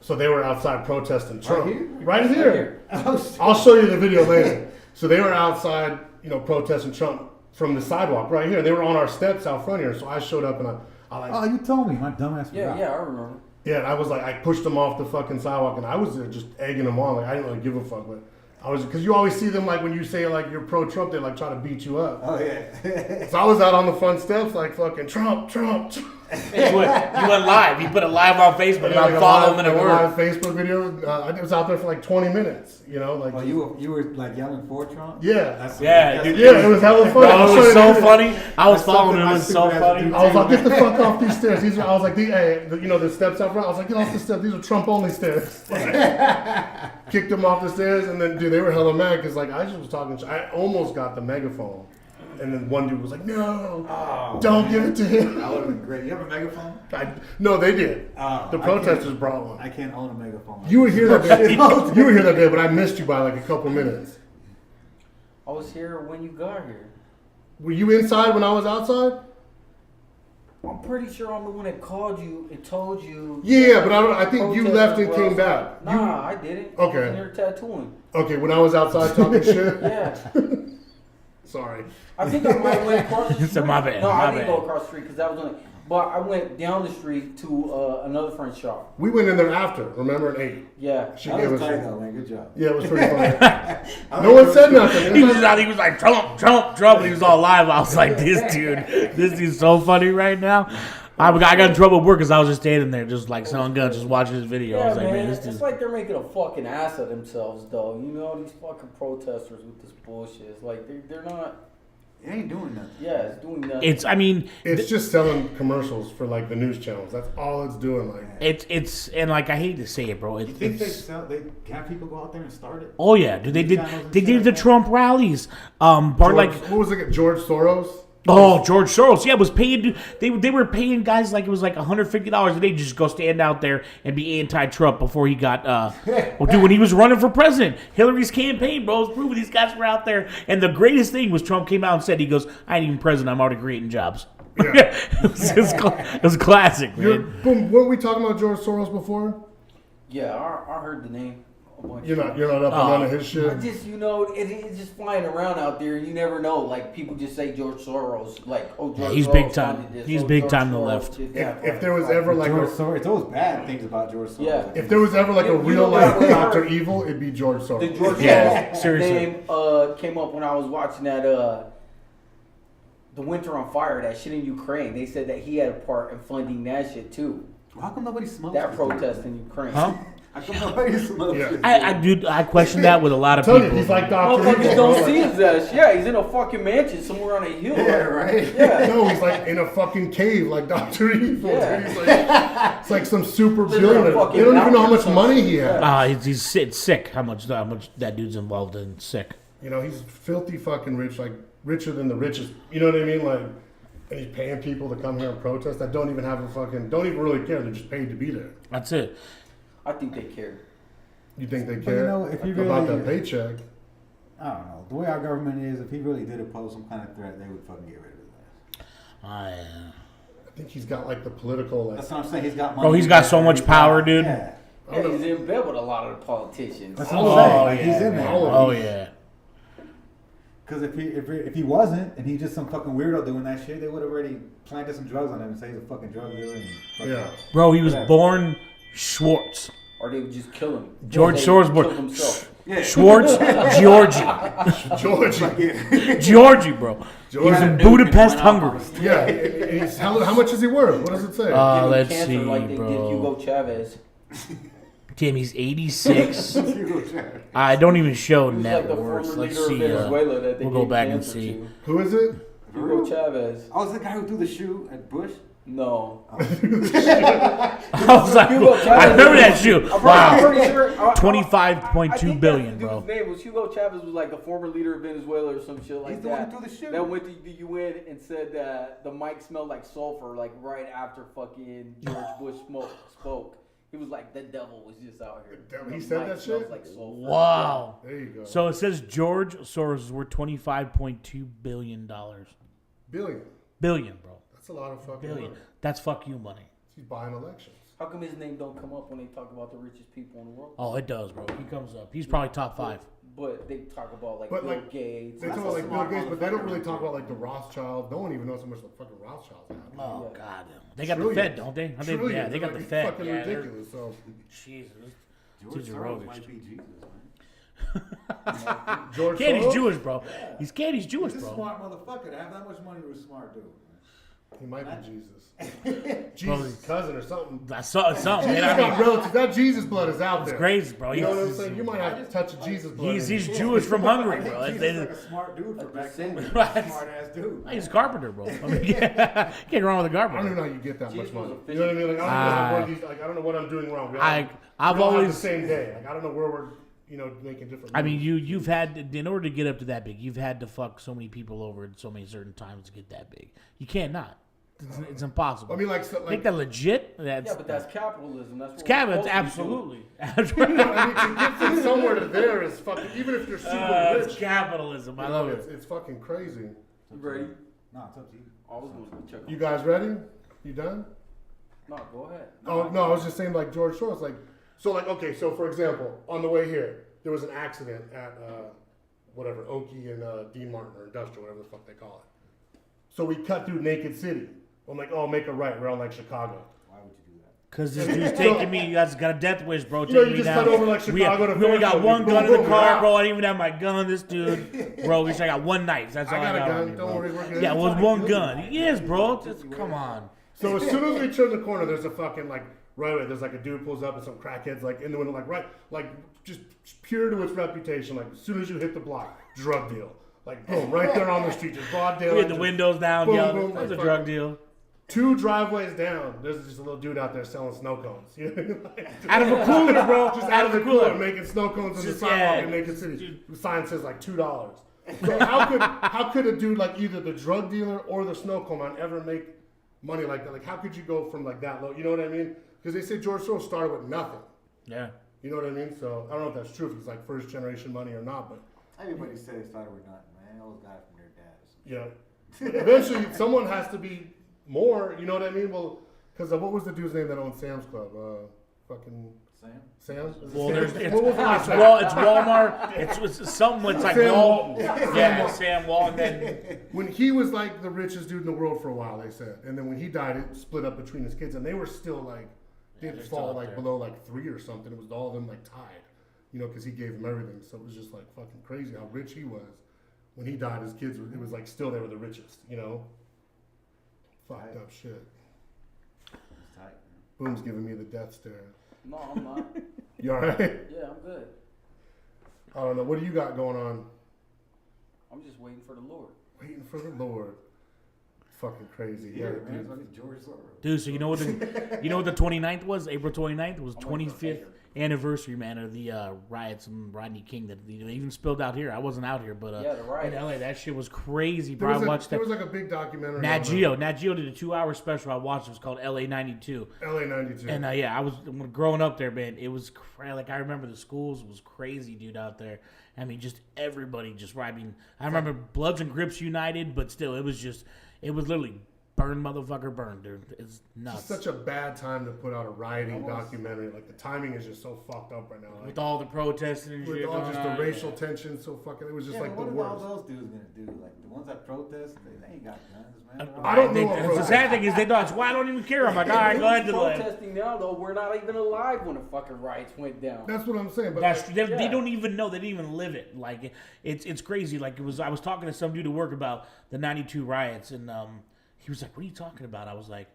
so they were outside protesting Trump. here? Right here. Oh, shit. I'll show you the video later. So they were outside, protesting Trump from the sidewalk right here. They were on our steps out front here. So I showed up and I like, Oh, you told me. My dumbass Yeah, forgot. yeah, I remember. yeah, and I was like, I pushed them off the fucking sidewalk and I was there just egging them on. Like, I didn't really give a fuck, but I was, because you always see them like when you say like you're pro-Trump, they like try to beat you up. Oh, yeah. So I was out on the front steps like fucking Trump. you went live. You put it live on Facebook. And Like I'm following it at a work. live Facebook video. I was out there for like 20 minutes, like. Oh, you were like yelling for Trump? Yeah. Yeah, dude. Yeah, it was hella funny. Bro, I'll it show was you so the video. funny. I was That's following something him. It my was so stupid ass funny. would do. I was like, get the fuck off these stairs. I was like, the steps out front. I was like, get off the steps. These are Trump-only stairs. Kicked them off the stairs, and then, dude, they were hella mad because, like, I just was talking. I almost got the megaphone. And then one dude was like, no, don't give it to him. That would have been great. You have a megaphone? No, they did. Oh, The I protesters can't- brought one. I can't own a megaphone. You were here that day. You were here that day, but I missed you by like a couple minutes. I was here when you got here. Were you inside when I was outside? I'm pretty sure I'm the one that called you and told you. Yeah, but I think you left and came back. Nah, I didn't. Okay. I was in there tattooing. Okay, when I was outside talking shit. Yeah. Sorry. I think I might have went across the street. So my bad, No, my I didn't bad. go across the street because that was only. But I went down the street to another friend's shop. We went in there after, remember, and ate. Yeah. She That gave was us. tight though, man. Good job. Yeah, it was pretty funny. No one said nothing. He was out. He was like Trump. He was all live. I was like, this dude's so funny right now. I got in trouble at work because I was just standing there, just like selling guns, just watching this video. I Yeah, was like, man, this it's dude. like they're making a fucking ass of themselves, though. You know, these fucking protesters with this bullshit. It's like they're not. It ain't doing nothing. Yeah, it's doing nothing. It's. I mean, It's just selling commercials for like the news channels. That's all it's doing. Like, it's and like I hate to say it, bro. You think It's. they have people go out there and start it? Oh yeah, dude. They did. Channels and They shit did like the that? Trump rallies. Part George, like. what was it? George Soros. Oh, George Soros, yeah, was paying. They were paying guys like it was like $150 a day just go stand out there and be anti-Trump before he got. Well, dude, when he was running for president, Hillary's campaign, bro, was proving these guys were out there. And the greatest thing was Trump came out and said, he goes, "I ain't even president. I'm already creating jobs." Yeah. it was classic, man. Boom. Weren't we talking about George Soros before? Yeah, I heard the name. A bunch. You're not up on none of his shit. I just, it's just flying around out there. You never know. Like, people just say George Soros. Like, oh, George he's Soros big time. funded this. He's Oh, big George time to the Soros left. did that. If there was ever like George a, Soros, it's always bad things about George Soros. Yeah. if there was ever like a You real know life what? Dr. Evil, it'd be George Soros. The George Yeah, Soros seriously. name came up when I was watching that the Winter on Fire, that shit in Ukraine. They said that he had a part in funding that shit too. How come nobody smokes That this protest thing? in Ukraine. Huh? How come nobody smokes Yeah. this I question that with a lot of Tell people. you, he's like Dr. Motherfuckers Evil. don't bro. see his ass. Yeah, he's in a fucking mansion somewhere on a hill. Yeah, right? Yeah. No, he's like in a fucking cave, like Dr. Evil. Yeah. Dude. He's like, it's like some super Lives in a billionaire. fucking They don't even know how much mountain or money something. he has. He's sick. How much that dude's involved in sick. You know, he's filthy fucking rich, like richer than the richest. You know what I mean? Like, and he's paying people to come here and protest that don't even have a fucking, don't even really care. They're just paid to be there. That's it. I think they care. You think they But care you know, if you about really- that paycheck? I don't know. The way our government is, if he really did pose some kind of threat, they would fucking get rid of his ass. I think he's got like the political, like, That's what I'm saying. He's got money. Bro, he's got so much power, dude. Yeah. Yeah, he's in bed with a lot of the politicians. That's what Oh, I'm saying. Like, yeah. he's in there. Oh yeah. Because if he wasn't, and he's just some fucking weirdo doing that shit, they would have already planted some drugs on him and say he's a fucking drug dealer. And fucking yeah. Bro, he was born Schwartz. Or they would just kill him. George They Soros kill born himself. Yeah. Schwartz Georgie. Georgie. Georgie, bro. He was in Georgie. Budapest, Hungary. Yeah. and he's, how much is he worth? What does it say? Give him Let's cancer see, like they did bro. Hugo Chavez. Damn, he's 86. I don't even show He was net like the worth. former Let's leader of see. Venezuela that they We'll go gave back and cancer see. to. Who is it? Hugo Chavez. Oh, is the guy who threw the shoe at Bush? No. I was like, Hugo I Chavez. remember that shoe. I'm Wow. pretty sure. I 25.2 think billion, that's the bro. dude's name was Hugo Chavez, was like the former leader of Venezuela or some shit like He's the one that. who threw the shoe. That went to the UN and said that the mic smelled like sulfur, like right after fucking George Bush spoke. He was like, the devil was just out here. The devil- he The said mic that smells shit? Like sulfur. Wow. There you go. So it says George Soros is worth $25.2 billion. Billion. Bro. That's a lot of fucking Billion. money. That's fuck you money. He's buying elections. How come his name don't come up when they talk about the richest people in the world? Oh, it does, bro. He comes up. He's probably top 5. But they talk about like But, Bill like, Gates. They and talk stuff. about like Bill smart Gates, but they don't motherfucker. really talk about like the Rothschilds. No one even knows how much the fucking Rothschilds have. Oh, Yeah. God. They got the Trillions. Fed, don't they? I think, Trillions. yeah, they got Like, the it's Fed. fucking Yeah, they're- ridiculous. So Jesus. George Dudes are Soros roguish. might be Jesus, man. George Candy's Soros? Jewish, bro. He's Candy's Jewish, He's a bro. smart motherfucker. To have that much money was smart, dude. He might be Jesus. Jesus' cousin or something. That's something, Jesus man. I got mean, relatives. That Jesus blood is out it's there. crazy, bro. You know what I'm He's, saying? You might have to touch a Jesus blood. he's, in he's you. Jewish from Hungary, I bro. think They- Jesus is like a smart dude for back then. Right. Smart ass dude. He's a carpenter, bro. I mean, can't go wrong with a I don't even carpenter. know how you get that Jesus much money. was a You know what I mean? Like, I don't know Uh, like I don't know what I'm doing wrong. We all- I've we all have always- the same day. Like I don't know where we're making different. I mean, moves. you've had, in order to get up to that big, you've had to fuck so many people over at so many certain times to get that big. You can't not. It's impossible. I mean, like, so, Make like that legit. That's Yeah, but that's capitalism. That's what Cabinets, we're supposed to be doing. absolutely. I mean, to get from somewhere to there is fucking. Even if you're super It's rich, capitalism. I you know, love it's, it. it's fucking crazy. You ready? No, it's up to you. I was going to go check. You guys ready? You done? No, go ahead. Oh no, I was just saying like George Soros, like so, like okay, so for example, on the way here, there was an accident at whatever, Okie and D Martin or Industrial, whatever the fuck they call it. So we cut through Naked City. I'm like, oh, make a right. We're on like Chicago. Why would you do that? Cause this dude's taking me. That's got a death wish, bro. You know, Taking you me just down. cut over like Chicago to we only got Fairfield. one Boom, gun in the boom, car, wow. bro. I didn't even have my gun. This dude, bro. We just got one knife. That's all I got a on gun. me, Don't bro. worry, we're good. Yeah, it was one gun. Yes, bro. Just come on. So as soon as we turn the corner, there's a fucking like right away. There's like a dude pulls up and some crackheads like in the window, like right, like just pure to its reputation. Like as soon as you hit the block, drug deal. Like boom, right there on the street, just broad daylight. We had the just windows down, boom, yo. boom, That's a like drug fucking- deal. 2 driveways down, there's just a little dude out there selling snow cones. You know? Like, Out of a cooler, bro. just out of the cooler. cooler, making snow cones in the Just, sidewalk yeah. in Naked City. The sign says like $2. So how could a dude like either the drug dealer or the snow cone man ever make money like that? Like how could you go from like that low? You know what I mean? Because they say George Soros started with nothing. Yeah. You know what I mean? So I don't know if that's true, if it's like first generation money or not, but Everybody said it started with nothing, man. They always got it from their dads. yeah. But eventually, someone has to be more. You know what I mean? Well, because what was the dude's name that owned Sam's Club? Fucking Sam? Sam. Well, there's it's, What was the last name? It's Walmart. It's something. It's like Sam Wal. Walton. Yeah, Sam Walton. Then When he was like the richest dude in the world for a while, they said, and then when he died, it split up between his kids, and they were still like they're didn't still fall up like there. below like 3 or something. It was all of them like tied, you know, because he gave them everything. So it was just like fucking crazy how rich he was. When he died, his kids it was like still they were the richest, you know. Fucked up shit. It's tight, man. Boom's giving me the death stare. No, I'm not. You all right? Yeah, I'm good. I don't know. What do you got going on? I'm just waiting for the Lord. Waiting for the Lord. Fucking crazy. Yeah, Yeah, man. It's dude. like George Soros. dude, so you know what the 29th was? April 29th was I'm waiting for 25th Baker. anniversary, man, of the riots and Rodney King that they even spilled out here. I wasn't out here, but Yeah, the riots. in LA, that shit was crazy, There bro. was, I watched there that. was like a big documentary. Nat on Geo did a 2-hour special. I watched. It was called LA 92. LA 92. And yeah, I was when growing up there, man. It was like I remember the schools was crazy, dude, out there. I mean, just everybody just riding. I remember Bloods and Grips united, but still, it was literally burn, motherfucker, burn, dude. It's nuts. It's such a bad time to put out a rioting documentary. Like the timing is just so fucked up right now. Like, With all the protesting and with shit. all going just the on, racial yeah. tension, so fucking. It was just Yeah, like but the what are worst. all those dudes gonna do? Like the ones that protest, they ain't got guns, man. I don't know what The protest- sad thing is that's why I don't even care. I'm like, all right, go ahead to the left. Protesting now, though, we're not even alive when the fucking riots went down. That's what I'm saying. But That's like, they don't even know. They didn't even live it. Like it's crazy. Like I was talking to some dude at work about the '92 riots, and he was like, "What are you talking about?" I was like,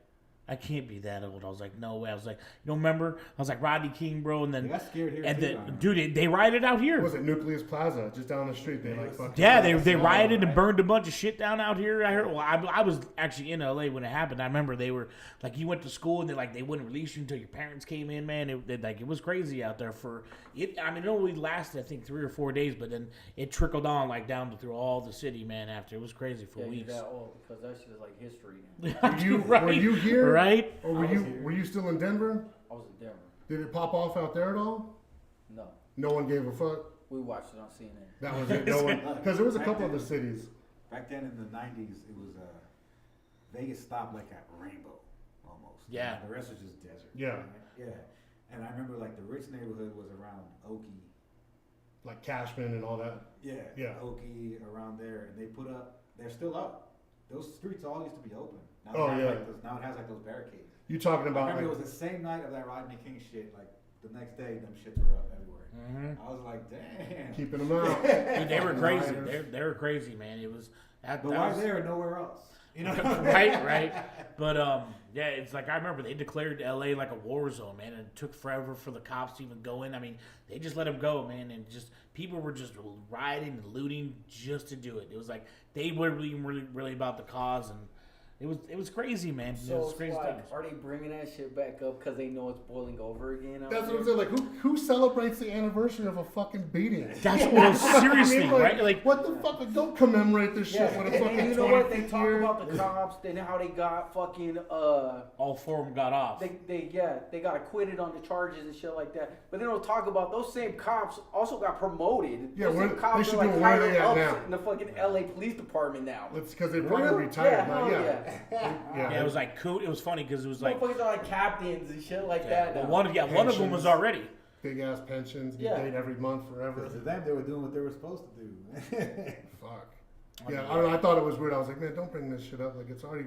I can't be that old. I was like, no way. I was like, you don't remember? I was like, Rodney King, bro. And then, They got scared here, and too, then, I know. dude, they rioted out here. was it Nucleus Plaza just down the street? They like fucking. Yeah, they small, rioted and right? burned a bunch of shit down out here. I heard. Well, I was actually in LA when it happened. I remember they were like, you went to school and they wouldn't release you until your parents came in. Man, it was crazy out there for it. I mean, it only lasted I think 3 or 4 days, but then it trickled on like down through all the city, man. After it was crazy for Yeah, you're weeks. that old because that shit is like history. Were you here? Right? Or were you still in Denver? I was in Denver. Did it pop off out there at all? No, No one gave a fuck. we watched it on CNN. That was it. No one, because there was a couple other cities. Back then in the '90s, it was Vegas stopped like at Rainbow, almost. Yeah. The rest was just desert. Yeah. Right? Yeah. And I remember like the rich neighborhood was around Okie. Like Cashman and all that. Yeah. Yeah. Okie around there, and they put up. They're still up. Those streets all used to be open. Now Oh, it has, yeah. Like those, now it has like those barricades. You talking I about remember like, it was the same night of that Rodney King shit. Like the next day, them shits were up everywhere. Mm-hmm. I was like, damn. keeping them out. Dude, they were crazy. Rioters. They were crazy, man. It was that. But that why was, there and nowhere else? You know, right. But yeah, it's like I remember they declared LA like a war zone, man, and it took forever for the cops to even go in. I mean, they just let them go, man, and just people were just rioting and looting just to do it. It was like they were really about the cause, and it was crazy, man. It So was it's crazy like, times. are they bringing that shit back up because they know it's boiling over again? out That's what I'm there? saying. Like, who celebrates the anniversary of a fucking beating? That's well, seriously, I mean, right? Like what the fuck? Don't commemorate this shit Yeah, with a fucking and you know what? They 25th talk year. about the cops and how they got fucking all 4 of them got off. they got acquitted on the charges and shit like that. But they don't talk about those same cops also got promoted. Yeah, those where- same cops they should are be like where they higher at ups now. in the fucking LA Police Department now. It's because they probably Really? retired. hell Yeah. yeah, it was like cool. It was funny because it was like Motherfuckers are like captains and shit like that. well, now. one of them was already. big ass pensions, get paid every month forever. To them, they were doing what they were supposed to do. Fuck. Yeah, I don't know. I thought it was weird. I was like, man, don't bring this shit up. Like, it's already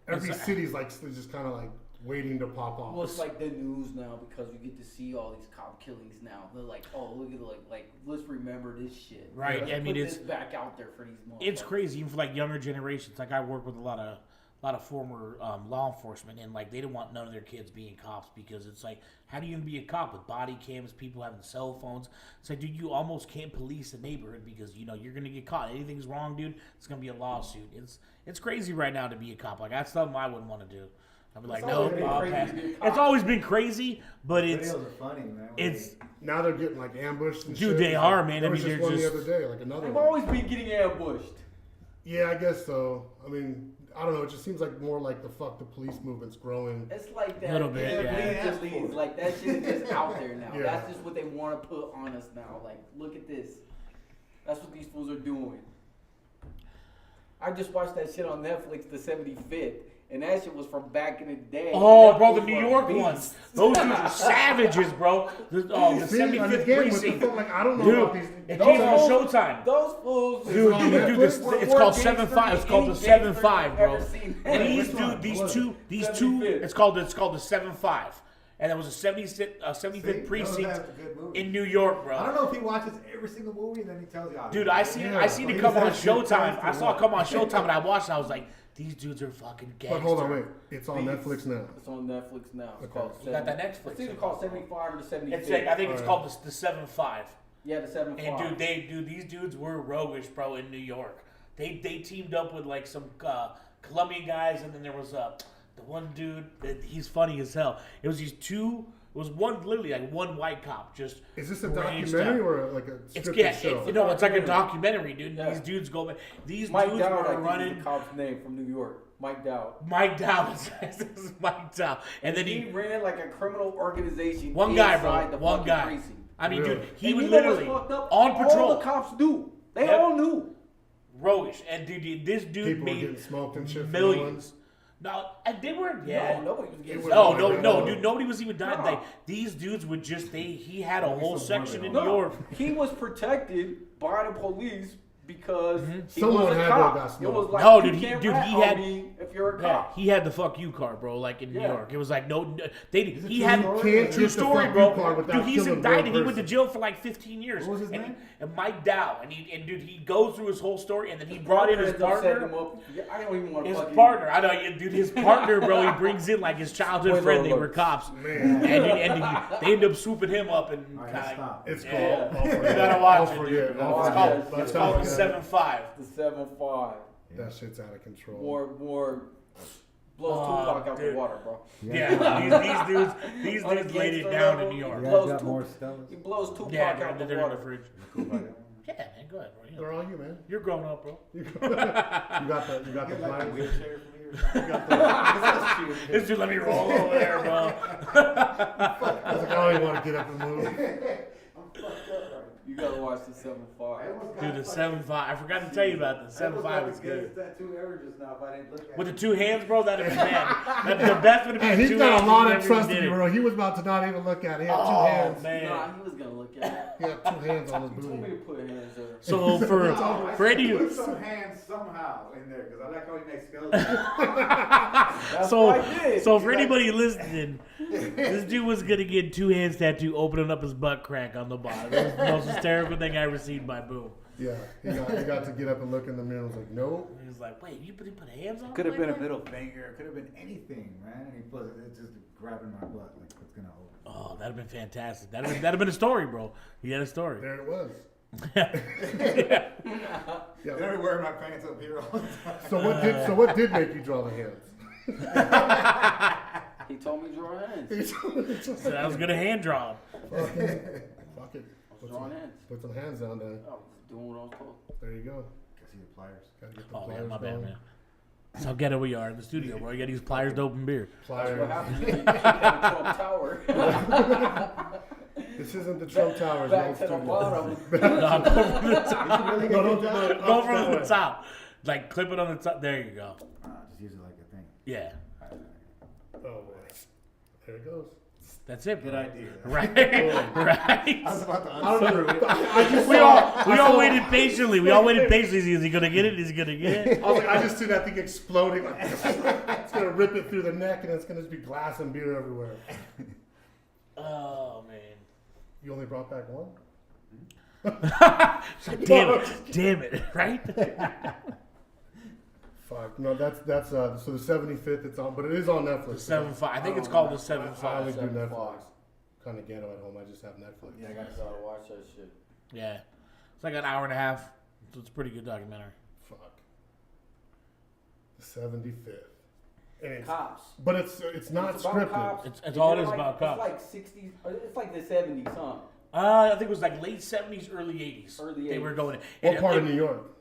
every city's like just kind of like waiting to pop off. Well, it's like the news now because you get to see all these cop killings now. They're like, oh, look at like let's remember this shit. Right. Let's I mean, put it's this back out there for these motherfuckers. It's crazy even for like younger generations. Like I work with a lot of former law enforcement, and like they don't want none of their kids being cops because it's like, how do you even be a cop with body cams, people having cell phones? It's like, dude, you almost can't police a neighborhood because you're gonna get caught. Anything's wrong, dude, it's gonna be a lawsuit. It's crazy right now to be a cop. Like that's something I wouldn't want to do. I'd be like, no, I'll pass. It's always been crazy, but it's Videos are funny, man. it's Now they're getting like ambushed and Dude, shit. they are, man. There I was mean, just they're one just- the other day, like another They've one. always been getting ambushed. Yeah, I guess so. I mean, I don't know. It just seems like more like the fuck the police movement's growing. It's like that. Little bit, yeah. Leads. Like that shit is just out there now. Yeah. That's just what they want to put on us now. Like, look at this. That's what these fools are doing. I just watched that shit on Netflix, the 75th, and that shit was from back in the day. Oh, That bro, the fools New were York beasts. ones. Those dudes are savages, bro. The See, 75th and again, with the precinct. fuck, like I don't know Dude, about these. it those came on are- Showtime. Those fools. Dude, on dude, Netflix? it's called 7-5. It's called the 7-5, bro. Which one? These two, 75th. it's called the 7-5. And that was a 75th See, precinct that's a good movie. in New York, bro. I don't know if he watches every single movie and then he tells you. Dude, I seen Yeah, it but come on he's actually Showtime. trying I to saw it watch. come on Showtime, and I watched it. I was like, these dudes are fucking gangster. But hold on, wait. It's on These- Netflix now. It's on Netflix now. It's Okay. called. You got that 70 Netflix. It's either called 75 or the 75. It's like, I think it's Alright. called the 7-5. Yeah, the 75. And dude, these dudes were roguish, bro, in New York. They teamed up with like some Colombian guys, and then there was the one dude. He's funny as hell. It was these two. It was literally like one white cop just. Is this a raged documentary out. or like a It's scripted show? it's like a documentary, dude. Yeah. These dudes go. These Mike dudes Dowd, were I think, is running. the cop's name from New York. Mike Dowd. Mike Dowd. This is Mike Dowd, and then he ran like a criminal organization. one guy, inside bro, the one fucking guy. precinct. I mean, Really? dude, he And would you know what's literally fucked up? on All patrol. the cops knew. They Yep. all knew. Roguish, and dude, this dude People were made getting smoked and shit. for millions. No, and they weren't. Yeah. No, nobody was getting. It was- No, Oh, no, yeah. dude. Nobody was even dying. No. Like these dudes would just he had a Maybe whole some section in women. New York. He was protected by the police because he Someone was a had to cop. have got It smoked. was like, No, you dude, can't he rat on had- me if you're a Yeah, cop. he had the fuck you card, bro. Like in New Yeah. York, it was like no, he true had story? true Can't get the story, fuck bro. you card without Dude, he's killing indicted. one He went to person. jail for like 15 years. What was his and, name? And Mike Dow, and he goes through his whole story, and then he brought in his Ends up setting partner. him up. Yeah, I don't even want to His fucking. partner, I know, dude. His partner, bro. He brings in like his childhood Spoiler friend. They alert. were cops, Man. they end up swooping him up and All right, kinda- stop. It's Yeah. called. You gotta watch I'll it, forget. dude. I'll It's forget. called- That's It's how called I the got it. 7-5. The 7-5. That shit's out of control. More blows Oh, Tupac out dude. the water, bro. Yeah, these On a dudes laid it gangster down in level, New You York. guys Blows got two- more Stellas? He blows Tupac Yeah, out the they're in the water. fridge. Cool about that? Yeah, man, go ahead, bro. They're all you, man. You're grown up, bro. You got the You like a pliers. wheelchair for me or something? You got the. This dude let me roll over there, bro. I was like, I don't even want to get up and move. You gotta watch the 7-5. Dude, the 7-5. I forgot to tell you about the 7-5 is good. Tattoo ever just now if I didn't look at With it. the two hands, bro, that'd have been bad. The best would have Hey, been he's two got hands. a lot He of never trust did in you, it. bro. He was about to not even look at it. He had two Oh, hands. man. Nah, he was gonna look at it. He had two hands on his He told me booty. to put hands there. So for any Put some hands somehow in there because I like how he makes skeletons. That's so what I did. so for anybody listening, this dude was gonna get two hands tattoo opening up his butt crack on the bottom. It was the most hysterical thing I ever seen by Boom. Yeah, he got to get up and look in the mirror. and was like, nope. He was like, wait, you put hands on? Could have him been a like that? middle finger. Could have been anything, man. And he put it's just grabbing my butt like it's gonna open. Oh, that'd have been fantastic. That'd have been a story, bro. He had a story. There it was. They're Yeah. wearing my pants up here all the time. So what did make you draw the hands? He told me to draw hands. So I was gonna hand draw him. Fuck it. I was drawing hands. Put some hands down there. I was doing what I was told. There you go. See the pliers. Gotta get the Oh yeah, pliers my bad, going. man. That's how ghetto we are in the studio, bro. You gotta use pliers to open beer. That's what Pliers. happens when you keep that Trump Tower. This isn't the Trump Towers. Back no to the studio. bottom. No, go from the top. No, don't do that. Go Up from that the way. top. Like clip it on the top. There you go. Just use it like a thing. Yeah. Oh boy. There it goes. That's it. Good bro. idea. Right. I was Right. about to I don't unscrew know. it. I just We saw- all waited patiently. We all waited patiently. Is he gonna get it? Is he gonna get it? I was like, I just see that thing exploding. Like, it's gonna rip it through the neck, and it's gonna just be glass and beer everywhere. Oh man. You only brought back one? Damn it, right? Fuck. No, that's so the 75th. It's on, but it is on Netflix. 7-5. I think it's called the 7-5. I only do 7-5. Netflix. Kind of ghetto at home. I just have Netflix. Yeah, I gotta I see gotta it. watch that shit. Yeah, it's like an hour and a half. So it's a pretty good documentary. Fuck. The 75th. And it's, Cops. but it's not It's about scripted. cops. It's all it is They're about cops. It's like 60s. It's like the 70s, huh? I think it was like late 70s, early 80s. Early They 80s. were going. What part of New York?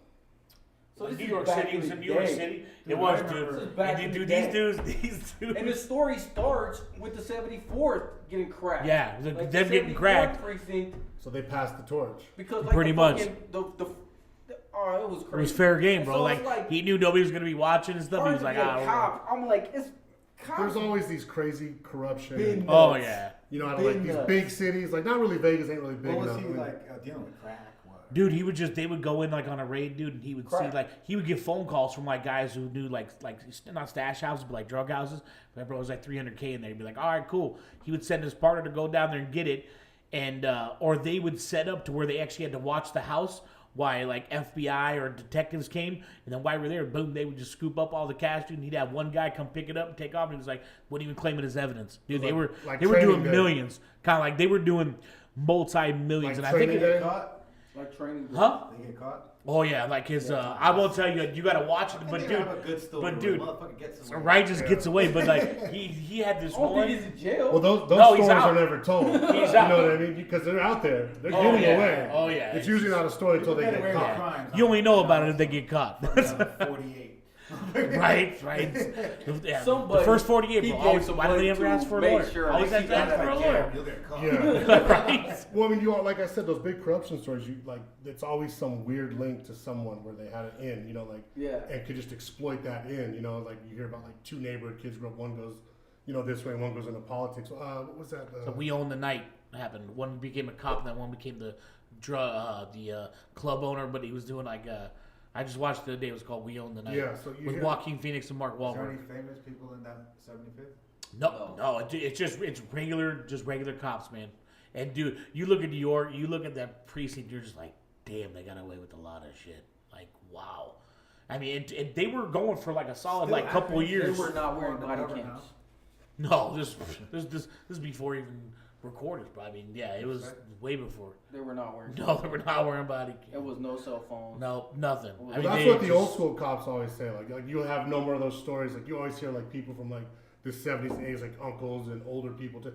So this New is York back City. It in was the in New York day. City. Dude, It was, I remember. dude. This is back And in dude, the these day. dudes. And the story starts with the 74th getting cracked. Yeah, Like them the getting 74th cracked. precinct, So they passed the torch. because like Pretty the much. fucking, oh, it was crazy. It was fair game, And bro. so Like, it's he knew nobody was gonna be watching and stuff. He was hard like, to be a ah. cop. I'm like, it's cops. There's always these crazy corruption. Big Oh nuts. yeah, You know, how to, Big like these nuts. big cities. Like not really Vegas ain't really big What was enough. he I mean, like dealing with crack? What? dude. They would go in like on a raid, dude, and he would Correct. see like he would get phone calls from like guys who knew like not stash houses but like drug houses. Remember, it was like $300K in there. He'd be like, all right, cool. He would send his partner to go down there and get it, and or they would set up to where they actually had to watch the house while like FBI or detectives came, and then while we're there, boom, they would just scoop up all the cash, dude, and he'd have one guy come pick it up and take off, and he was like, wouldn't even claim it as evidence, dude. They were like they were Training doing Day. millions, kind of like they were doing multi-millions, Like and I think Training it, Day? Caught? Like training. huh? They get caught? Oh yeah, like his. I won't tell you. You gotta watch it, but They dude, have a good story. but dude, Motherfucker gets away. Right just gets away. But like he had this I don't think one. he's in jail. well, those No, he's stories out. are never told. He's You out. know what I mean? Because they're out there. They're Oh, getting yeah. away. Oh, yeah. It's usually not a story until they Get get away with caught. crimes. You only know about it if they get caught. 48. right. Yeah. Somebody- the first 48, he bro. gave Always, some why do they money ever to ask for a make lawyer? sure Always they have to ask got for a out of lawyer. You'll get caught. Yeah. Right. Well, I mean, like I said, those big corruption stories, you like, it's always some weird link to someone where they had it in, you know, like, Yeah. and could just exploit that in, you know, like you hear about like two neighborhood kids grew up, one goes, you know, this way, and one goes into politics. What was that? So We Own the Night happened. One became a cop, and then one became the club owner. But he was doing like I just watched the other day. It was called We Own the Night. Yeah, so you with hear- Joaquin Phoenix and Mark Is there Wahlberg. any famous people in that 75th? No, it's regular cops, man. And dude, you look at New York, you look at that precinct, you're just like, damn, they got away with a lot of shit. Like, wow. I mean, and they were going for like a solid Still, like couple I of think years. They were not wearing body Undercover cams. No, this is before even recorded, bro. I mean, yeah, it was way before. They were not wearing. No, they were not wearing body It cam. was no cell phones. No, nothing. I Well, mean, that's they what the just- old school cops always say. Like you'll have no more of those stories. Like you always hear like people from like the 70s and 80s, like uncles and older people. The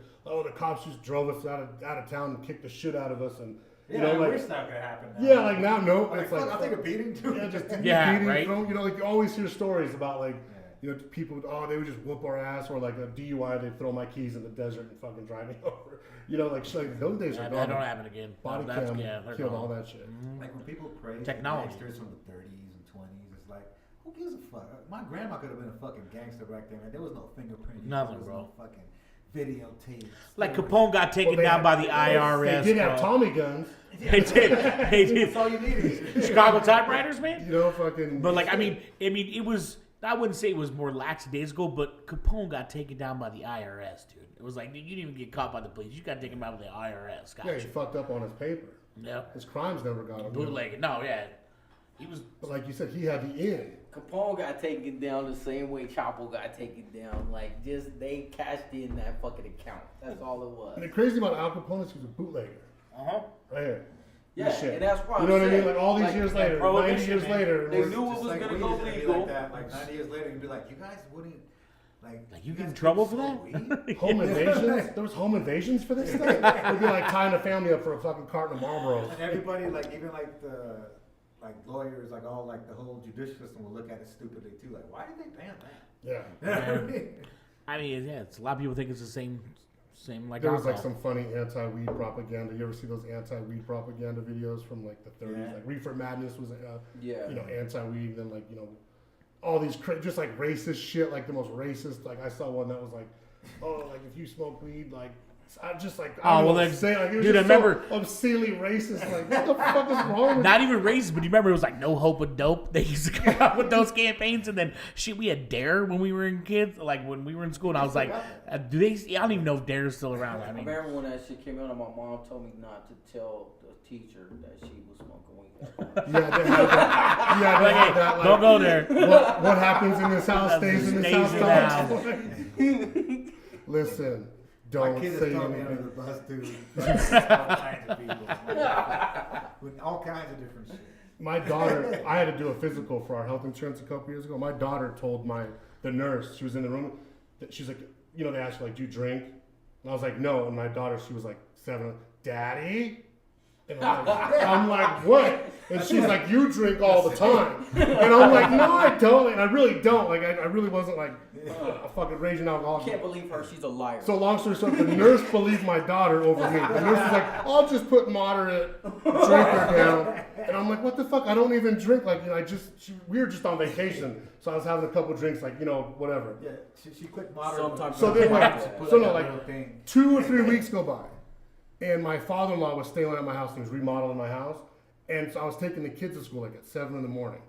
cops just drove us out of town and kicked the shit out of us, and you know, like it's not gonna happen now. yeah, like now no, Like, it's like I'll take a beating too. yeah, just Yeah, beating, right. You know, like you always hear stories about like. You know, people, they would just whoop our ass, or like a DUI, they'd throw my keys in the desert and fucking drive me over. You know, like those days are That gone. don't happen again. Body No, that's cam they're killed gone. all that shit. Like when people praise Technology. gangsters from the 30s and 20s, it's like, who gives a fuck? My grandma could have been a fucking gangster back then, man. There was no fingerprint. Nothing, there was bro. No fucking videotapes. Like There was- Capone got taken Well, down by the IRS. They did have bro. Tommy guns. They did. They did. That's all you needed. Chicago typewriters, man. You know, fucking. But like, I mean, it was. I wouldn't say it was more lax days ago, but Capone got taken down by the IRS, dude. It was like you didn't even get caught by the police; you got taken out by the IRS. yeah, he Gotcha. fucked up on his paper. Yeah, His crimes never got him. bootlegging. No, yeah, he was. But like you said, he had the in. Capone got taken down the same way Chapo got taken down. Like, just they cashed in that fucking account. That's all it was. And the crazy about Al Capone is he was a bootlegger. Right here. Yeah, This shit. and that's why You know I'm what I mean? saying, like all these like, years later, 90 prohibition, years man. later, They we're- knew it Just was like gonna weed, go it'd be legal. Like that. Like 90 years later, you'd be like, you guys wouldn't. Like Like, you guys get in couldn't trouble for smoke that? weed? home invasions. There was home invasions for this thing. It'd be like tying a family up for a fucking carton of Marlboros. And everybody, like even like the lawyers, like all like the whole judicial system will look at it stupidly too. Like, why did they ban that? Yeah. You know what I mean? I mean, yeah, it's a lot of people think it's the same like There was like alcohol. some funny anti-weed propaganda. You ever see those anti-weed propaganda videos from like the 30s? Yeah. Like Reefer Madness was, Yeah. you know, anti-weed. And then like, you know, all these just like racist shit, like the most racist. Like I saw one that was like, oh, like if you smoke weed, like I'm just like, Oh, I don't well, know what then, to say. Like, it was dude, I just remember- so obscenely racist. Like, what the fuck is wrong with Not even racist, but you remember it was like no hope of dope. They used to come out with those campaigns, and then shit, we had Dare when we were in kids, like when we were in school. And I was like, do they? I don't even know if Dare's still around. I I mean, remember when that shit came out, and my mom told me not to tell the teacher that she was smoking weed. Yeah, they had that. Yeah, they had that. Like, don't go there. What happens in this house stays in this house. Listen, My don't kid say is throwing me under anything. the bus, dude. All kinds of people. With all kinds of different shit. My daughter, I had to do a physical for our health insurance a couple years ago. My daughter told the nurse, she was in the room, that she's like, you know, they asked her, like, do you drink? And I was like, no. And my daughter, she was like 7, Daddy? And I'm like, what? And she's like, you drink all the time. And I'm like, no, I don't. And I really don't. Like, I really wasn't like a fucking raging alcoholic. Can't believe her. She's a liar. So long story short, the nurse believed my daughter over me. The nurse was like, I'll just put moderate drinker down. And I'm like, what the fuck? I don't even drink. Like, you know, we were just on vacation. So I was having a couple drinks, like, you know, whatever. Yeah, she quit moderate. Sometimes So then, like, Put so like no, a like, little thing. 2 or 3 weeks go by. And my father-in-law was staying at my house. He was remodeling my house. And so I was taking the kids to school like at 7 in the morning.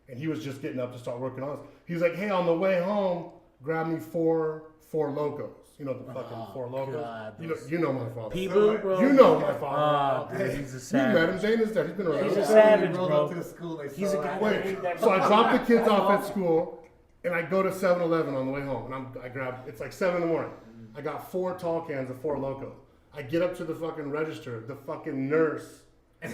And he was just getting up to start working on us. He was like, hey, on the way home, grab me four Locos. You know, the fucking 4 Locos. God, You know my father. People, bro. You know my father. Oh, dude, he's a You met him. savage. Dana's dad. He's been around. He's a He savage, rolled bro. up to the school. They He's a saw guy it. Wait, so I dropped the kids off at school, and I go to 7-Eleven on the way home, and I grab, it's like 7 in the morning. I got 4 tall cans of 4 Loko. I get up to the fucking register. The fucking nurse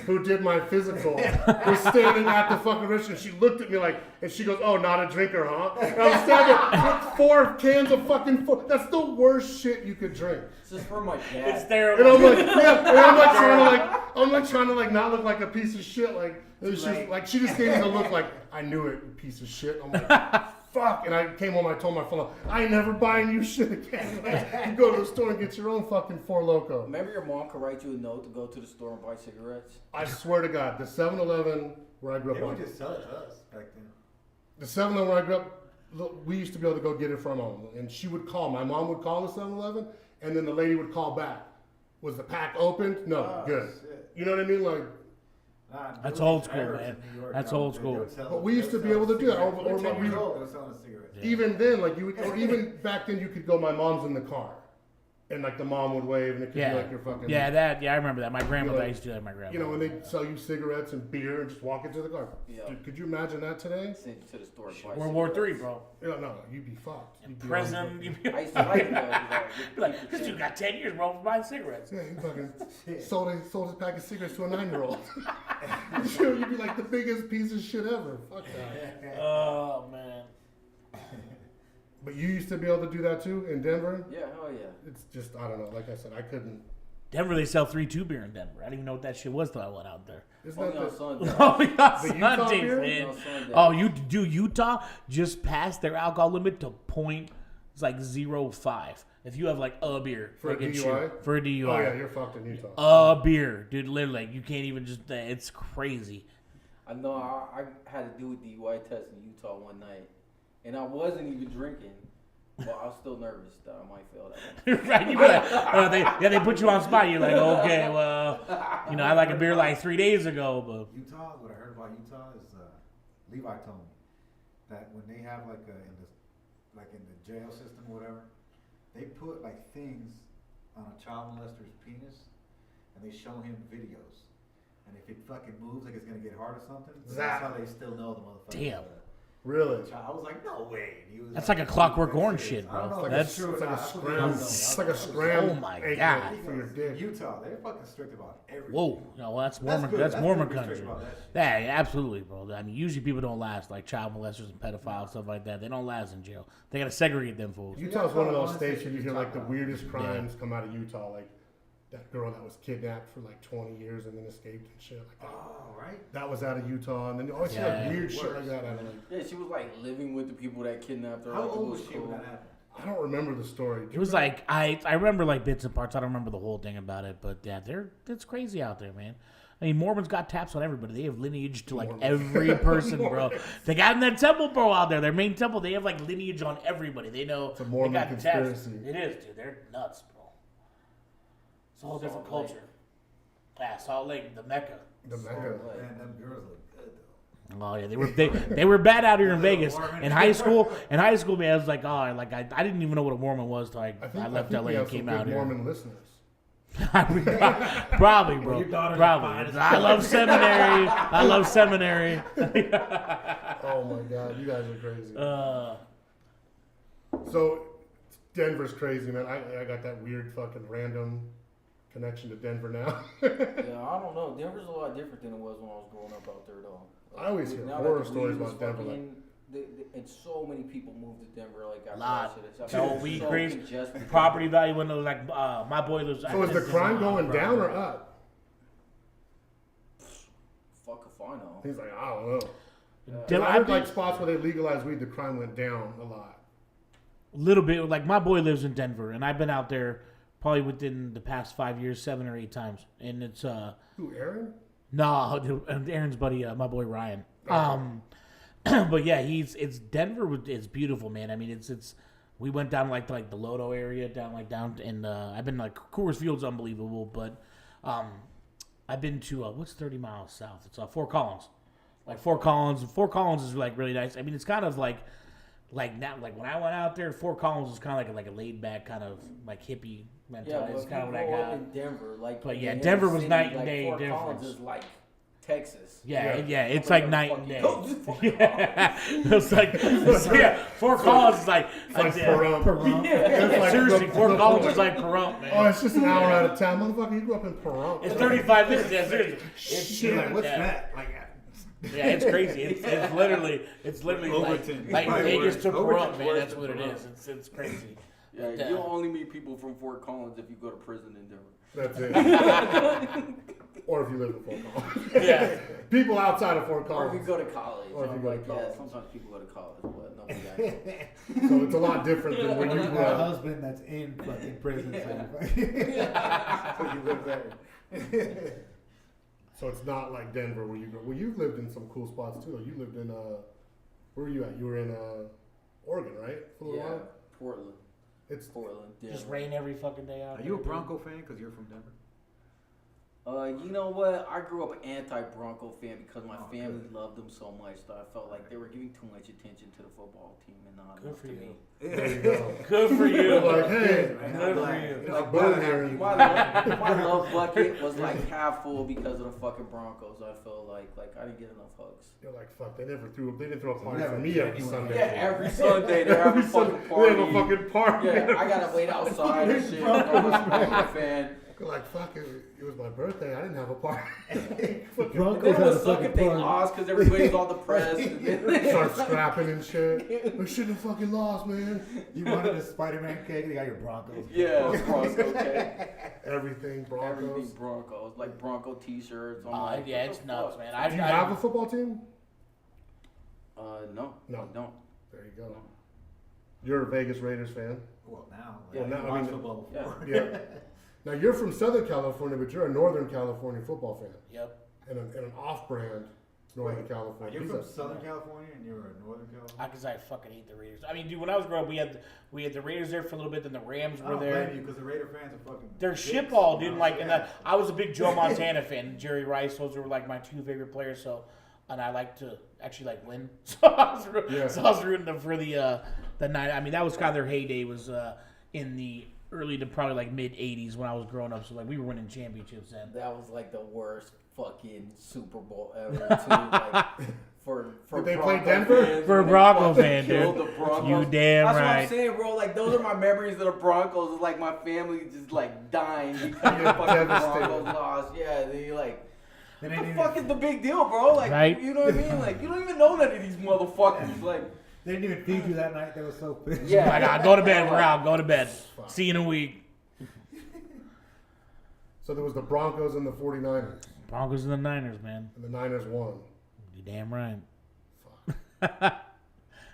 who did my physical was standing at the fucking register. And she looked at me like, and she goes, "Oh, not a drinker, huh?" And I was standing there with 4 cans of fucking 4. That's the worst shit you could drink. This is for my It's dad. And terrible. I'm like, yeah, and I'm like trying to not look like a piece of shit. Like, she just gave me the look like, I knew it, you piece of shit. I'm like, fuck. And I came home, I told my phone, I ain't never buying you shit again. You go to the store and get your own fucking 4 Loko. Remember your mom could write you a note to go to the store and buy cigarettes? I swear to God, the 7-Eleven where I grew They up, would just sell it to us back then. the 7-Eleven where I grew up, we used to be able to go get it from home. And she would call. My mom would call the 7-Eleven, and then the lady would call back. Was the pack opened? No, Oh, good. shit. You know what I mean? Like, That's those old school, errors man. in New York, That's dog. old They school. would sell- But we they used to would be sell able to do that. cigarettes. Or We were 10 years we- old, they were selling cigarettes. Yeah. even then, like or even back then, you could go. My mom's in the car, and like the mom would wave, and it could Yeah. be like your fucking. Yeah, I remember that. My grandmother, You know, I used to do that with my grandmother. You know, when they sell you cigarettes and beer and just walk into the car. Yeah. Dude, could you imagine that today? Send you to the store and buy World War III, cigarettes. bro. No, you'd be fucked. You'd be Prison. You'd be I used to like that. like, this dude got 10 years, bro, for buying cigarettes. Yeah, you fucking sold his pack of cigarettes to a 9-year-old. You'd be like the biggest piece of shit ever. Fuck that. Oh, man. But you used to be able to do that too in Denver. Yeah, hell yeah. It's just I don't know. Like I said, I couldn't. Denver, they sell 3-2 beer in Denver. I didn't even know what that shit was till I went out there. It's Only not on the, Sunday. Oh, yeah, The Utah Sundays, beer? man. On Sunday. Oh, you do Utah just passed their alcohol limit to point. It's like 0.5. If you have like a beer, For a they get you- DUI? for a DUI, oh yeah, you're fucked in Utah. a beer, dude. Literally, like, you can't even just. It's crazy. I know I had to do a DUI test in Utah one night, and I wasn't even drinking. Well, I was still nervous that I might fail that one. Right? You be like, they put you on spot. You're like, okay, well, I like a beer like 3 days ago, but Utah, what I heard about Utah is Levi told me that when they have in the jail system or whatever, they put like things on a child molester's penis and they show him videos. And if it fucking moves like it's gonna get hard or something, that's how they still know the motherfucker. Damn. Really? I was like, no way. And he was That's like a Clockwork Orange shit, I don't bro. know if That's- it's true or It's like not. a That's what scram. they know. It's like a scram. Oh my anklet God. for your dick. Utah, they're fucking strict about everything. whoa, no, well, that's Mormon. good. That's That's Mormon good to be country. strict about that shit. Yeah, absolutely, bro. I mean, usually people don't last, like child molesters and pedophiles, stuff like that. They don't last in jail. They gotta segregate them fools. Utah's one of those states where you hear like the weirdest crimes come out of Utah, like that girl that was kidnapped for like 20 years and then escaped and shit like that. Oh, right. That was out of Utah, and then you always see Yeah. like weird shit like that. Out of, like, Yeah, she was like living with the people that kidnapped her. How like, it old was was she when cool. that happened? I don't remember the story. It was like I remember like bits and parts. I don't remember the whole thing about it, but yeah, it's crazy out there, man. I mean, Mormons got taps on everybody. They have lineage to like every person, bro. They got in that temple, bro, out there. Their main temple, they have like lineage on everybody. They know It's a Mormon they got taps. conspiracy. It is, dude. They're nuts, bro. It's a whole different Salt Lake. culture. Yeah, Salt Lake, the Mecca. The Mecca. Man, them girls look good though. Oh yeah, they were bad out here in Vegas. In high school, man, I was like, oh, like I didn't even know what a Mormon was till I left LA we and have came some out good here. Mormon listeners. Probably, bro. Your daughters are Probably. fine as I love seminary. I love seminary. Oh my God, you guys are crazy. So Denver's crazy, man. I got that weird fucking random connection to Denver now. Yeah, I don't know. Denver's a lot different than it was when I was growing up out there, though. I always hear Now horror that the stories weed was about Denver. Like, fucking- and so many people moved to Denver, like after Lot. that shit. It's The whole weed so craze, congested. property value went like my boy lives. so is the crime going down or up? Fuck if I know. He's like, I don't know. Denver, I I heard think like spots where they legalized weed, the crime went down a lot. a little bit. Like my boy lives in Denver, and I've been out there probably within the past 5 years, 7 or 8 times, and it's Who, Aaron? no, dude, Aaron's buddy, my boy Ryan. But yeah, it's Denver. It's beautiful, man. I mean, it's we went down like the Lodo area, down and I've been like Coors Field's unbelievable, but I've been to what's 30 miles south? It's Fort Collins. Like Fort Collins is like really nice. I mean, it's kind of like now, like when I went out there, Fort Collins was kind of like a laid back kind of like hippie Yeah, mentality. but It's kind of what I grow up got. in Denver, like. But in yeah, the Denver inner was city, night and like day Fort difference. Collins is like Texas. Yeah, it's I'm like gonna night fucking and day. go to Fort Yeah, it's like yeah, Fort Collins is like Pahrump. Yeah. Like seriously, the- Fort the- Collins is like Pahrump, man. Oh, it's just an hour out of town. Motherfucker, you grew up in Pahrump. It's 35 minutes. Yeah, seriously. Shit, like what's yeah. that? Like, Yeah, it's crazy. It's literally Overton. like Right, Vegas to Overton's Pahrump, man. worse That's than what it Pahrump. is. It's crazy. Yeah, But, you'll only meet people from Fort Collins if you go to prison in Denver. That's it. Or if you live in Fort Collins. Yeah. People outside of Fort Or if Collins. you go to college. Or if you go to Yeah, college. sometimes people go to college, but nobody got So it's a lot different than when you you grew got a up. husband that's in fucking prison, so you live there. So it's not like Denver where you go. Well, you've lived in some cool spots too. You lived in where were you at? You were in Oregon, right? For a little Yeah, while? Portland. It's Portland. Denver. Just rain every fucking day out Are there, you a dude. Bronco fan because you're from Denver? You know what? I grew up an anti-Bronco fan because my Oh, family good. loved them so much that I felt like they were giving too much attention to the football team and not Good enough for to you. me. there you go. Good for you. You're like, hey, Good for you. Like, boom here. My love bucket was like half full because of the fucking Broncos. I felt like I didn't get enough hugs. You're like, fuck. They didn't throw a party never for me checked every anyone. Sunday. Yeah, every Sunday they're having a fucking They party. have a fucking party. Yeah, I gotta wait outside and shit. I'm a fan. You're like, fuck it was my birthday. I didn't have a party. Broncos Then it had would a suck fucking if they party. lost because everybody's all depressed. And then Start scrapping and shit. We shouldn't have fucking lost, man. You wanted a Spider-Man cake, they got your Broncos. yeah, Bronco, okay. Everything Broncos. Everything Broncos, like Bronco T-shirts. I'm like, Yeah, what it's the nuts, fuck? man. Do you have a football team? No, No. I don't. There you go. You're a Vegas Raiders fan. Well, now. Yeah, Like, now, I watch mean, football Yeah. before. Yeah. Now you're from Southern California, but you're a Northern California football fan, Yep. and an off-brand Northern Wait, California. You're He's from a- Southern California and you're a Northern California? Because I fucking hate the Raiders. I mean, dude, when I was growing up, we had the Raiders there for a little bit, then the Rams I were don't there. blame you because the Raider fans are fucking. They're dicks, shitball, you dude. know? Like, and Yeah. I was a big Joe Montana fan. Jerry Rice, those were like my 2 favorite players. So, and I like to actually like win. So I was rooting them for the night. I mean, that was kind of their heyday. Was in the early to probably like mid '80s when I was growing up. So like we were winning championships then. That was like the worst fucking Super Bowl ever. Too. Like, for Did they Bronco play Denver? fans, For a when they Bronco fucking fan, killed dude. the Broncos. You damn That's what right. I'm saying, bro. Like those are my memories of the Broncos. It's like my family just like dying because the Yeah, fucking devastated. Broncos lost. Yeah, they like. They What didn't the even, fuck is the big deal, bro? Like, Right? you know what I mean? Like, you don't even know none of these motherfuckers. Like, they didn't even feed you that night. They were so pissed. Yeah. Like, go to bed. We're out. Go to bed. See you in a week. So there was the Broncos and the 49ers, Broncos and the Niners, man. and the Niners won. You damn right.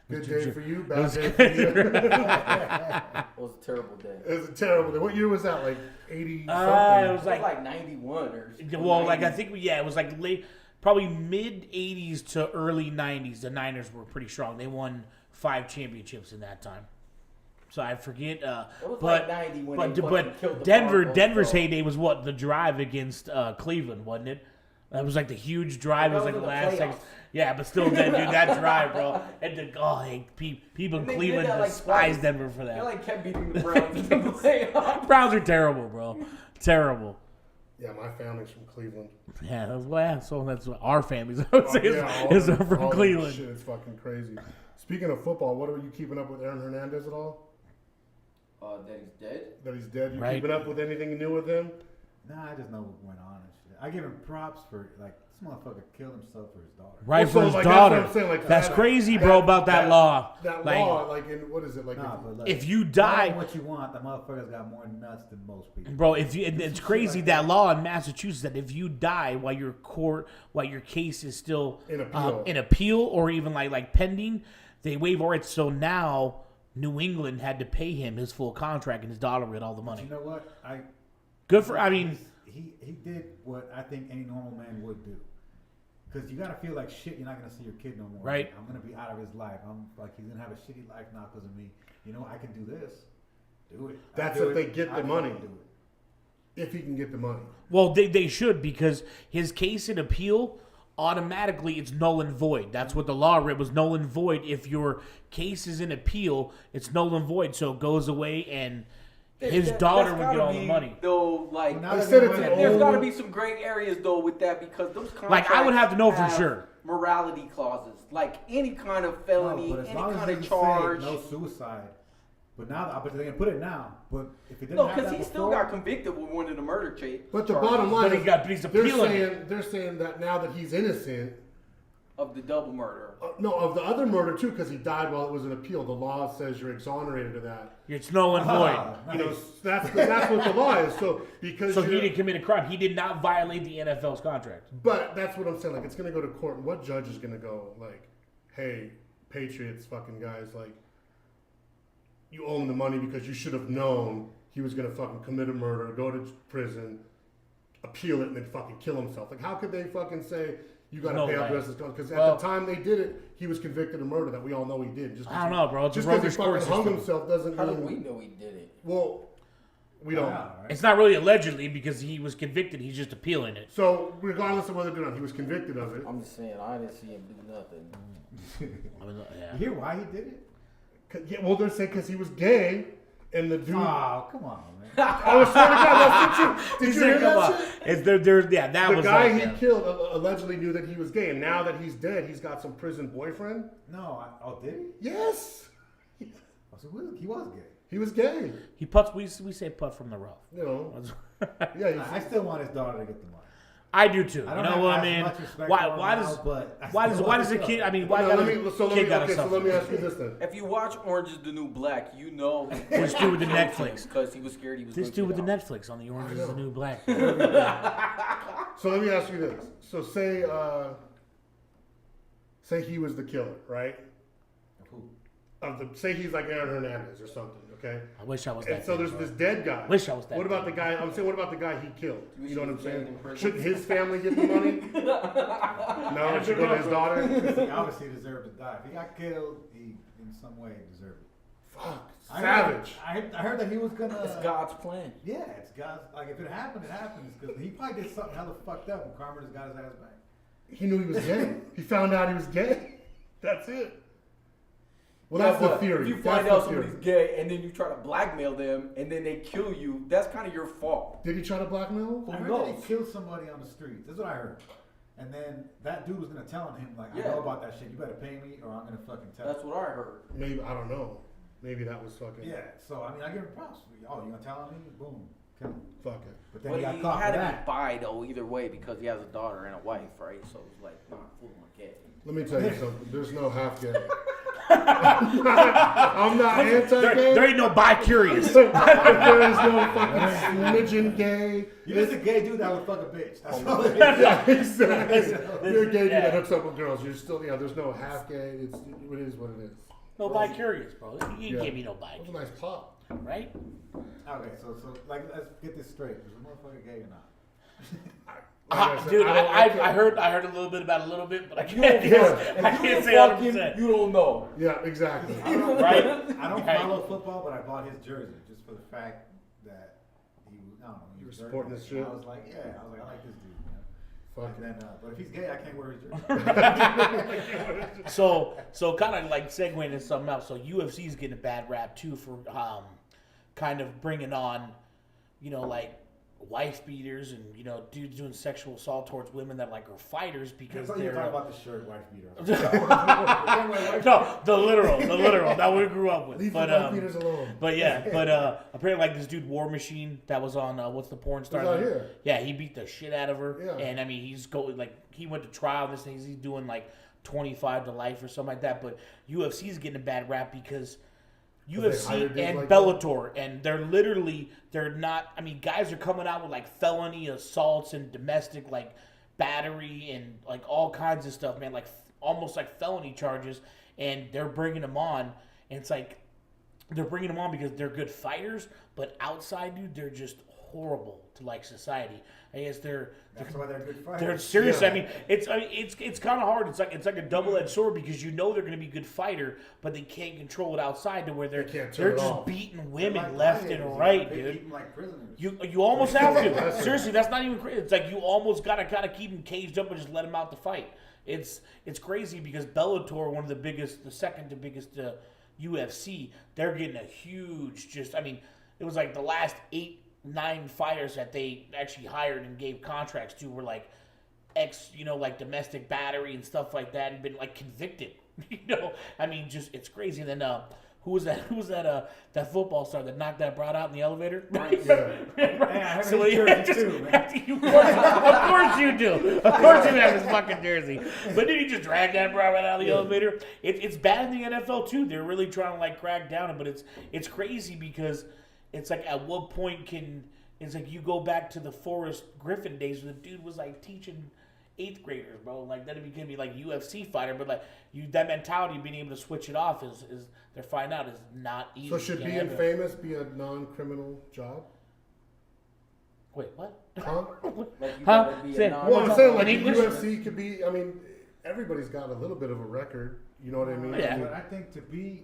Good day for you, bad was day for you. it was a terrible day. It was a terrible day. What year was that? Like 80 something? It was It was like like 91 or well, like I 90. think it was like late, probably mid '80s to early '90s. The Niners were pretty strong. They won 5 championships in that time. So I forget. It was but like 90 when they fucking killed the Denver's Broncos, heyday was what, the drive against Cleveland, wasn't it? That was like the huge drive. It was like the last second. Yeah, but still, dude, that drive, bro. And people in Cleveland despise Denver for that. They like kept beating the Browns in the playoffs. Browns are terrible, bro. Terrible. Yeah, my family's from Cleveland. Yeah, so that's what our families, I would say, is from all Cleveland. Shit, it's fucking crazy. Speaking of football, what are you keeping up with Aaron Hernandez at all? That he's dead? That he's dead? You Right. keeping up with anything new with him? Nah, I just know what went on and shit. I give him props for, like, this motherfucker killed himself for his daughter. Right, Well, for so, his like, daughter. that's what I'm saying, like, That's crazy, bro, about that law. That Like, law, like, in, what is it? Like, Nah, but like, if you tell die, him what you want, the motherfucker's got more nuts than most people. bro, it's crazy like that law in Massachusetts that if you die while your case is still in appeal or even like pending, they waive our rights. So now New England had to pay him his full contract and his daughter with all the money. You know what? Good for. I mean, he did what I think any normal man would do. Because you gotta feel like shit. You're not gonna see your kid no more. Right. I'm gonna be out of his life. I'm like, he's gonna have a shitty life now because of me. You know, I can do this. Do it. That's if they get the money. If he can get the money. well, they should, because his case in appeal automatically it's null and void. That's what the law read, was null and void. If your case is in appeal, it's null and void. So it goes away, and his daughter would get all the money. Though, like, Well, They said it's an there's old- got to be some gray areas though with that, because those contracts Like, I would have to know for have sure. morality clauses, like any kind of felony, No, but as any long as kind it of doesn't charge. say no suicide. But now, but they can put it now. But if it didn't No, have because that he still before, got convicted with one of the murder charges. But the bottom line But he's appealing it. they're saying that now that he's innocent, of the double murder. no, of the other murder too, because he died while it was an appeal. The law says you're exonerated of that. It's null and void. You know, that's what the law is. So because So he you're- didn't commit a crime. He did not violate the NFL's contract. But that's what I'm saying. Like, it's going to go to court. And what judge is going to go, like, hey, Patriots fucking guys, like, you owe him the money because you should have known he was going to fucking commit a murder, go to prison, appeal it, and then fucking kill himself. Like, how could they fucking say you got to No pay out way. the rest of the Because Well- at the time they did it, he was convicted of murder that we all know he did. Just I don't know, bro. It's a just because he roguish court fucking hung system. himself doesn't How do mean. we know he did it? Well, we don't. Wow, right? It's not really allegedly because he was convicted. He's just appealing it. So, regardless of whether or not he was convicted of it, I'm just saying, I didn't see him do nothing. I mean, yeah. You hear why he did it? yeah, well, they're saying because he was gay, and the dude. Oh, come on, man. I was swear to God, that's the truth. Did you hear Come on. that shit? It's there. Yeah, that The was guy like, he yeah. killed allegedly knew that he was gay, and now that he's dead, he's got some prison boyfriend. No, did he? Yes, Oh, so he was gay. he was gay. He puts. We say putt from the rough. You know, yeah. I still want his daughter to get the money. I do too. I You don't know have what as I mean? much respect Why for him does now, but I why still does the want kid? his I mean, Well, why now, does let me kid okay. So let me ask you this then. If you watch Orange is the New Black, you know This dude with the Netflix. because he was scared he was. This gonna dude with the get out. Netflix on the Orange is the New Black. So let me ask you this. So say he was the killer, right? Who? Say he's like Aaron Hernandez or something, okay? I wish I was And that. so kid, there's bro. this dead guy. Wish I was that What about kid. the guy? I'm saying, what about the guy he killed? You You know what I'm wish he was saying? in prison? Shouldn't his family get the money? No, it should go to his daughter. He obviously deserved to die. If he got killed, he in some way deserved it. Fuck, I savage. heard that he was gonna. It's God's plan. Yeah, it's God's. Like if it happened, it happens. Because he probably did something hella fucked up, and Carmen just got his ass back. He knew he was gay. He found out he was gay. That's it. Well, Yeah, that's the but theory. If you That's find the out theory. somebody's gay and then you try to blackmail them and then they kill you, that's kind of your fault. Did he try to blackmail? I heard that he killed somebody on the street. That's what I heard. And then that dude was gonna tell him like, I Yeah. know about that shit. You better pay me, or I'm gonna fucking tell. That's what I heard. Maybe, I don't know. Maybe that was fucking. Yeah. So I mean, I give him props. Oh, you gonna tell on me? Boom, kill him. Fuck it. But then But he got he caught had for to be that. bi though either way because he has a daughter and a wife, right? So it's like not full on gay. Let me tell you something. There's no half gay. I'm not anti-gay. There ain't no bi-curious. There is no fucking smidgen gay. You're just a gay dude that would fuck a bitch. That's all it is. Yeah, exactly. You're a gay dude Yeah. that hooks up with girls. You're still, there's no half gay. It is what it is. No bi-curious, bro. You Yeah. give me no That was a bi, nice pop. right? Okay, so like let's get this straight. Is the motherfucker gay or not? Dude, I heard a little bit about a little bit, but I can't say 100%. You don't know. Yeah, exactly. Right? I don't follow football, but I bought his jersey just for the fact that he was, I don't know, he was supporting this shit. I was like, I like this dude, man. Fuck And then, but if he's gay, I can't wear his jersey. So kind of like segueing into something else. So UFC's getting a bad rap too for kind of bringing on, like wife beaters and dudes doing sexual assault towards women that like are fighters because I thought you were talking about the shirt wife beater. No, the literal that we grew up with. Leave But the wife beaters alone. but apparently like this dude War Machine that was on what's the porn star? He's out here. Yeah, he beat the shit out of her. Yeah. And I mean he went to trial. This thing he's doing like 25 to life or something like that. But UFC's getting a bad rap because UFC and like Bellator, and they're not. I mean, guys are coming out with like felony assaults and domestic like battery and like all kinds of stuff, man. Like almost like felony charges, and they're bringing them on, and it's like they're bringing them on because they're good fighters, but outside, dude, they're just horrible to like society. I guess That's why they're good fighters. they're serious. Yeah. I mean, it's kind of hard. It's like a double-edged sword because they're going to be a good fighter, but they can't control it outside to where they're just just beating women left and right, They dude. keep them like prisoners. You almost have to. Seriously, that's not even crazy. It's like you almost gotta kind of keep them caged up and just let them out to fight. It's crazy because Bellator, one of the second to biggest UFC, they're getting a huge. It was like the last 8-9 fighters that they actually hired and gave contracts to were like like domestic battery and stuff like that, and been like convicted. Just it's crazy. And then who was that football star that knocked that broad out in the elevator? Yeah, So his jersey too, man. Of course you do. Of course you have his fucking jersey. But did he just drag that broad right out of the elevator? It's bad in the NFL too. They're really trying to like crack down on it, but it's crazy because it's like at what point it's like you go back to the Forrest Griffin days where the dude was like teaching 8th graders, bro. Like then it can be like UFC fighter, but like that mentality of being able to switch it off is they're finding out is not easy. So should being famous be a non-criminal job? Wait, what? Huh? Like you Huh? gotta be Say- a non- Well, I'm saying like In English? UFC could be. I mean, everybody's got a little bit of a record. You know what I mean? Yeah. But I think to be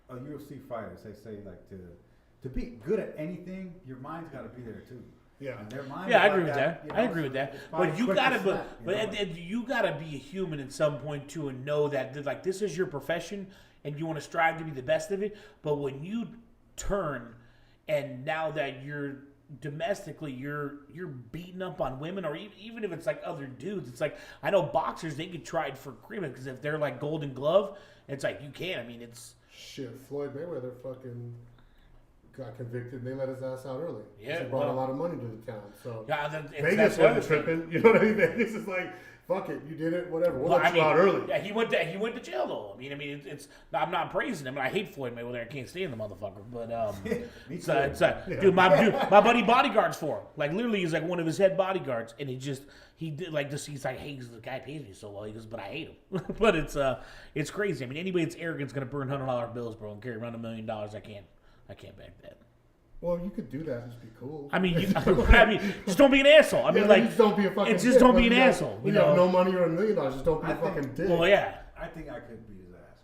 a UFC fighter, say like to be good at anything, your mind's got to be there too. Yeah. And their mind Yeah, I is agree like with that. you know, I agree with that. it's But probably you quick to gotta, snap, but you know? you gotta be a human at some point too, and know that like this is your profession, and you want to strive to be the best of it. But when you turn, and now that you're domestically, you're beating up on women, or even if it's like other dudes, it's like I know boxers they get tried for criminal because if they're like Golden Glove, it's like you can't. I mean, it's Shit, Floyd Mayweather fucking got convicted and they let his ass out early. Yeah, He brought well- a lot of money to the town. So yeah. Then Vegas that's the other wasn't thing. tripping. You know what I mean? Vegas is like, fuck it, you did it, whatever. We'll let you out early. Yeah, he went to jail though. I mean, it's I'm not praising him. I hate Floyd Mayweather. I can't stand the motherfucker. But Me it's, too. dude, my buddy bodyguards for him. Like literally, he's like one of his head bodyguards, and he did like this. He's like, hey, the guy pays me so well. He goes, but I hate him. But it's crazy. I mean, anybody that's arrogant is gonna burn $100 bills, bro, and carry around $1 million. I can't back that. Well, you could do that and just be cool. I mean, just don't be an asshole. I mean, like, just don't be a fucking it's just dick. don't be When an you have- asshole. When You you have know? no money or $1 million, just don't be a I think- fucking dick. Well, yeah. I think I could beat his ass,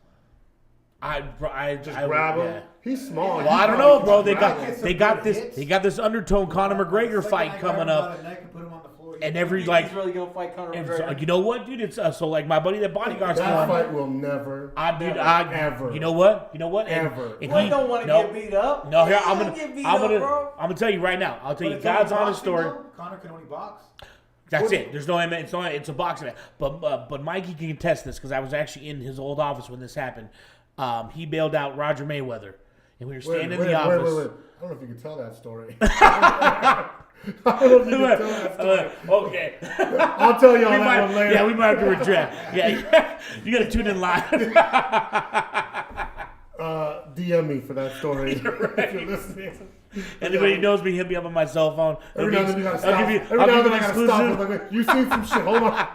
man. I Just grab him. yeah. He's small. Well, I don't know, bro. They Grab got him, they some got good this hits. they got this undertone Conor McGregor fight coming up, and every like, He's really gonna fight Conor and McGregor. you know what, dude? It's so like my buddy that bodyguards for That him. fight will never, ever. You know what? Ever. And Floyd he don't want to no, get beat up. No, here He I'm don't get beat gonna up, bro. tell you right now. I'll tell you God's honest story. Connor can only box. That's it. There's no MMA. It's a boxing match. But Mikey can contest this because I was actually in his old office when this happened. He bailed out Roger Mayweather, and we were standing in the office. Wait. I don't know if you can tell that story. I don't know if you can tell that story. Okay. I'll tell you all that one later. Yeah, we might have to retract. Yeah, you got to tune in live. DM me for that story if you're listening. Anybody who knows me, hit me up on my cell phone. Every now and then you gotta stop. I'll give you Every now and then an I gotta exclusive. stop. Like, wait, you seen some shit. Hold on.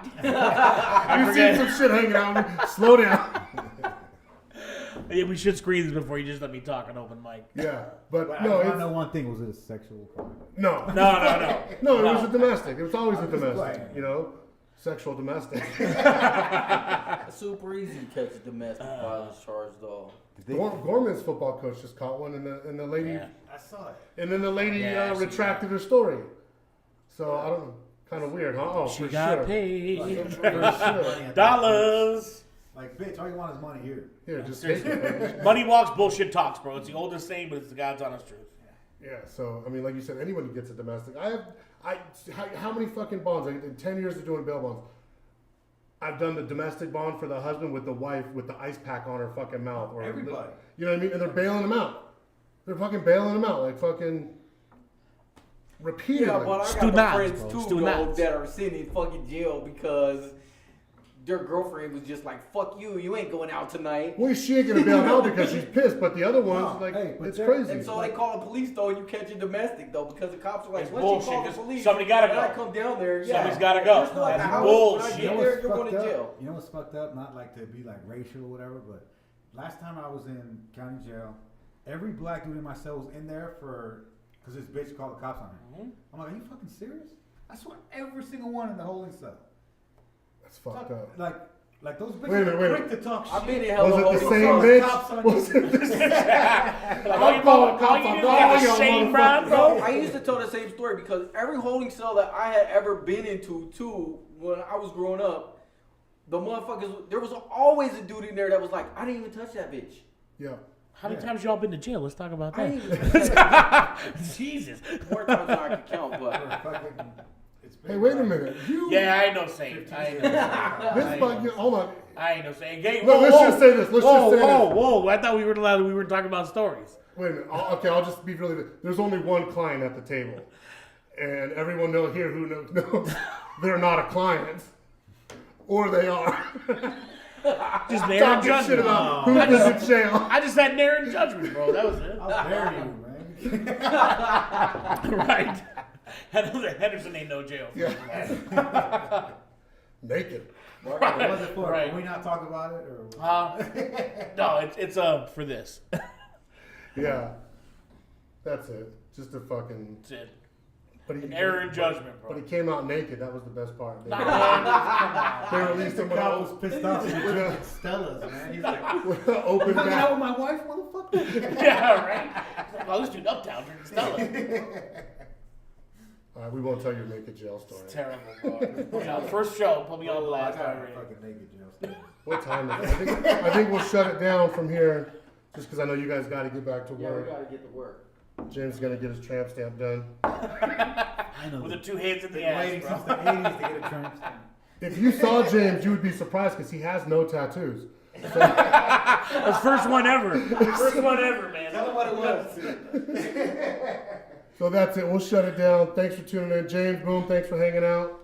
You forget. seen some shit hanging out with me. Slow down. Yeah, we should screen this before you just let me talk on open mic. Yeah, but But no, I it's, know one thing. Was it a sexual crime? no, No. no. It was a domestic. It was always a I'm just domestic. playing. You know, sexual domestic. It's super easy to catch a domestic violence charge, though. Gorman's football coach just caught one, and the lady, Yeah. I saw it. and then the lady Yeah, I see retracted her story. So I don't know, kind of weird, huh? Oh, She for got sure. paid For sure. dollars. Like, bitch, all you want is money here. Here, just take it. Money walks, bullshit talks, bro. It's the oldest saying, but it's the God's honest truth. Yeah. So I mean, like you said, anyone who gets a domestic, how many fucking bonds? Like, in 10 years of doing bail bonds, I've done the domestic bond for the husband with the wife with the ice pack on her fucking mouth. Or Everybody. You know what I mean? And they're bailing them out. They're fucking bailing them out, like fucking repeatedly. Yeah, but I got Stu the Knots, friends bro. too, Stu though, Knots. that are sitting in fucking jail because their girlfriend was just like, "Fuck you, you ain't going out tonight." Well, she ain't gonna bail them out because she's pissed, but the other ones, No, like, hey, but it's they're- crazy. And so they call the police though, and you catch a domestic though, because the cops are like, It's "Once you bullshit, call the 'cause police, somebody gotta and I go. come down there, yeah, Somebody's gotta go. You're still at the That's house. bullshit. When I You get know there, what's you're going to fucked jail. up? You know what's fucked up? Not like to be like racial or whatever, but last time I was in county jail, every black dude in my cell was in there because this bitch called the cops on him. I'm like, are you fucking serious? I swear, every single one in the holding cell. That's fucked up. Like those bitches Wait a minute, are wait a quick to talk shit. I've been in hella Was it the holding same cells. bitch? Cops on Was you. it the same? Like, I'm calling cops all on you do all is have y'all a shame, motherfuckers. bro. I used to tell the same story because every holding cell that I had ever been into, too, when I was growing up, the motherfuckers, there was always a dude in there that was like, I didn't even touch that bitch. Yeah. How many times y'all been to jail? Let's talk about I didn't that. even touch that. Jesus. More times than I could count, but It's been Hey, wait a like minute. You. Yeah, I ain't no saint. I ain't no saint. This fucking. Hold on. I ain't no saint. Gay, Look, let's just say this. Let's whoa, just say whoa, this. whoa. I thought we were talking about stories. Wait a minute. I'll just be really. There's only one client at the table, and everyone here who knows they're not a client, or they are. Just narrowing Talking shit judgment. about who is in jail. I just had narrowing judgment, bro. That was it. How dare you, man? Right. I know that Henderson ain't no jail. Yeah. Naked. What was it for? Right. Can we not talk about it? Or No, it's for this. Yeah. That's it. Just a fucking. That's it. But An error in judgment, bro. But he came out naked. That was the best part. They, Nah, man, come on. they released him with Cop an was pissed off. He took Stella's, man. He's like, with an open hanging out back. with my wife, motherfucker. Yeah, right. Well, this dude uptown drinking Stella. All right, we won't tell your naked jail story. It's terrible, bro. Yeah, first show, put me on I blast got a already. fucking naked jail story. What time is it? I think we'll shut it down from here, just because I know you guys got to get back to yeah, we work. gotta get to work. James is gonna get his tramp stamp done. I know. With the two hands in the Been waiting ass, since bro. the 80s to get a tramp stamp. If you saw James, you would be surprised because he has no tattoos. That's first one ever. First one ever, man. Tell him what it was. So that's it. We'll shut it down. Thanks for tuning in, James. Boom. Thanks for hanging out.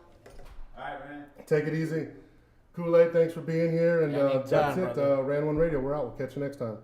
All right, man. Take it easy. Kool-Aid, thanks for being here. And Anytime, that's it. brother. Ran1Radio. We're out. We'll catch you next time.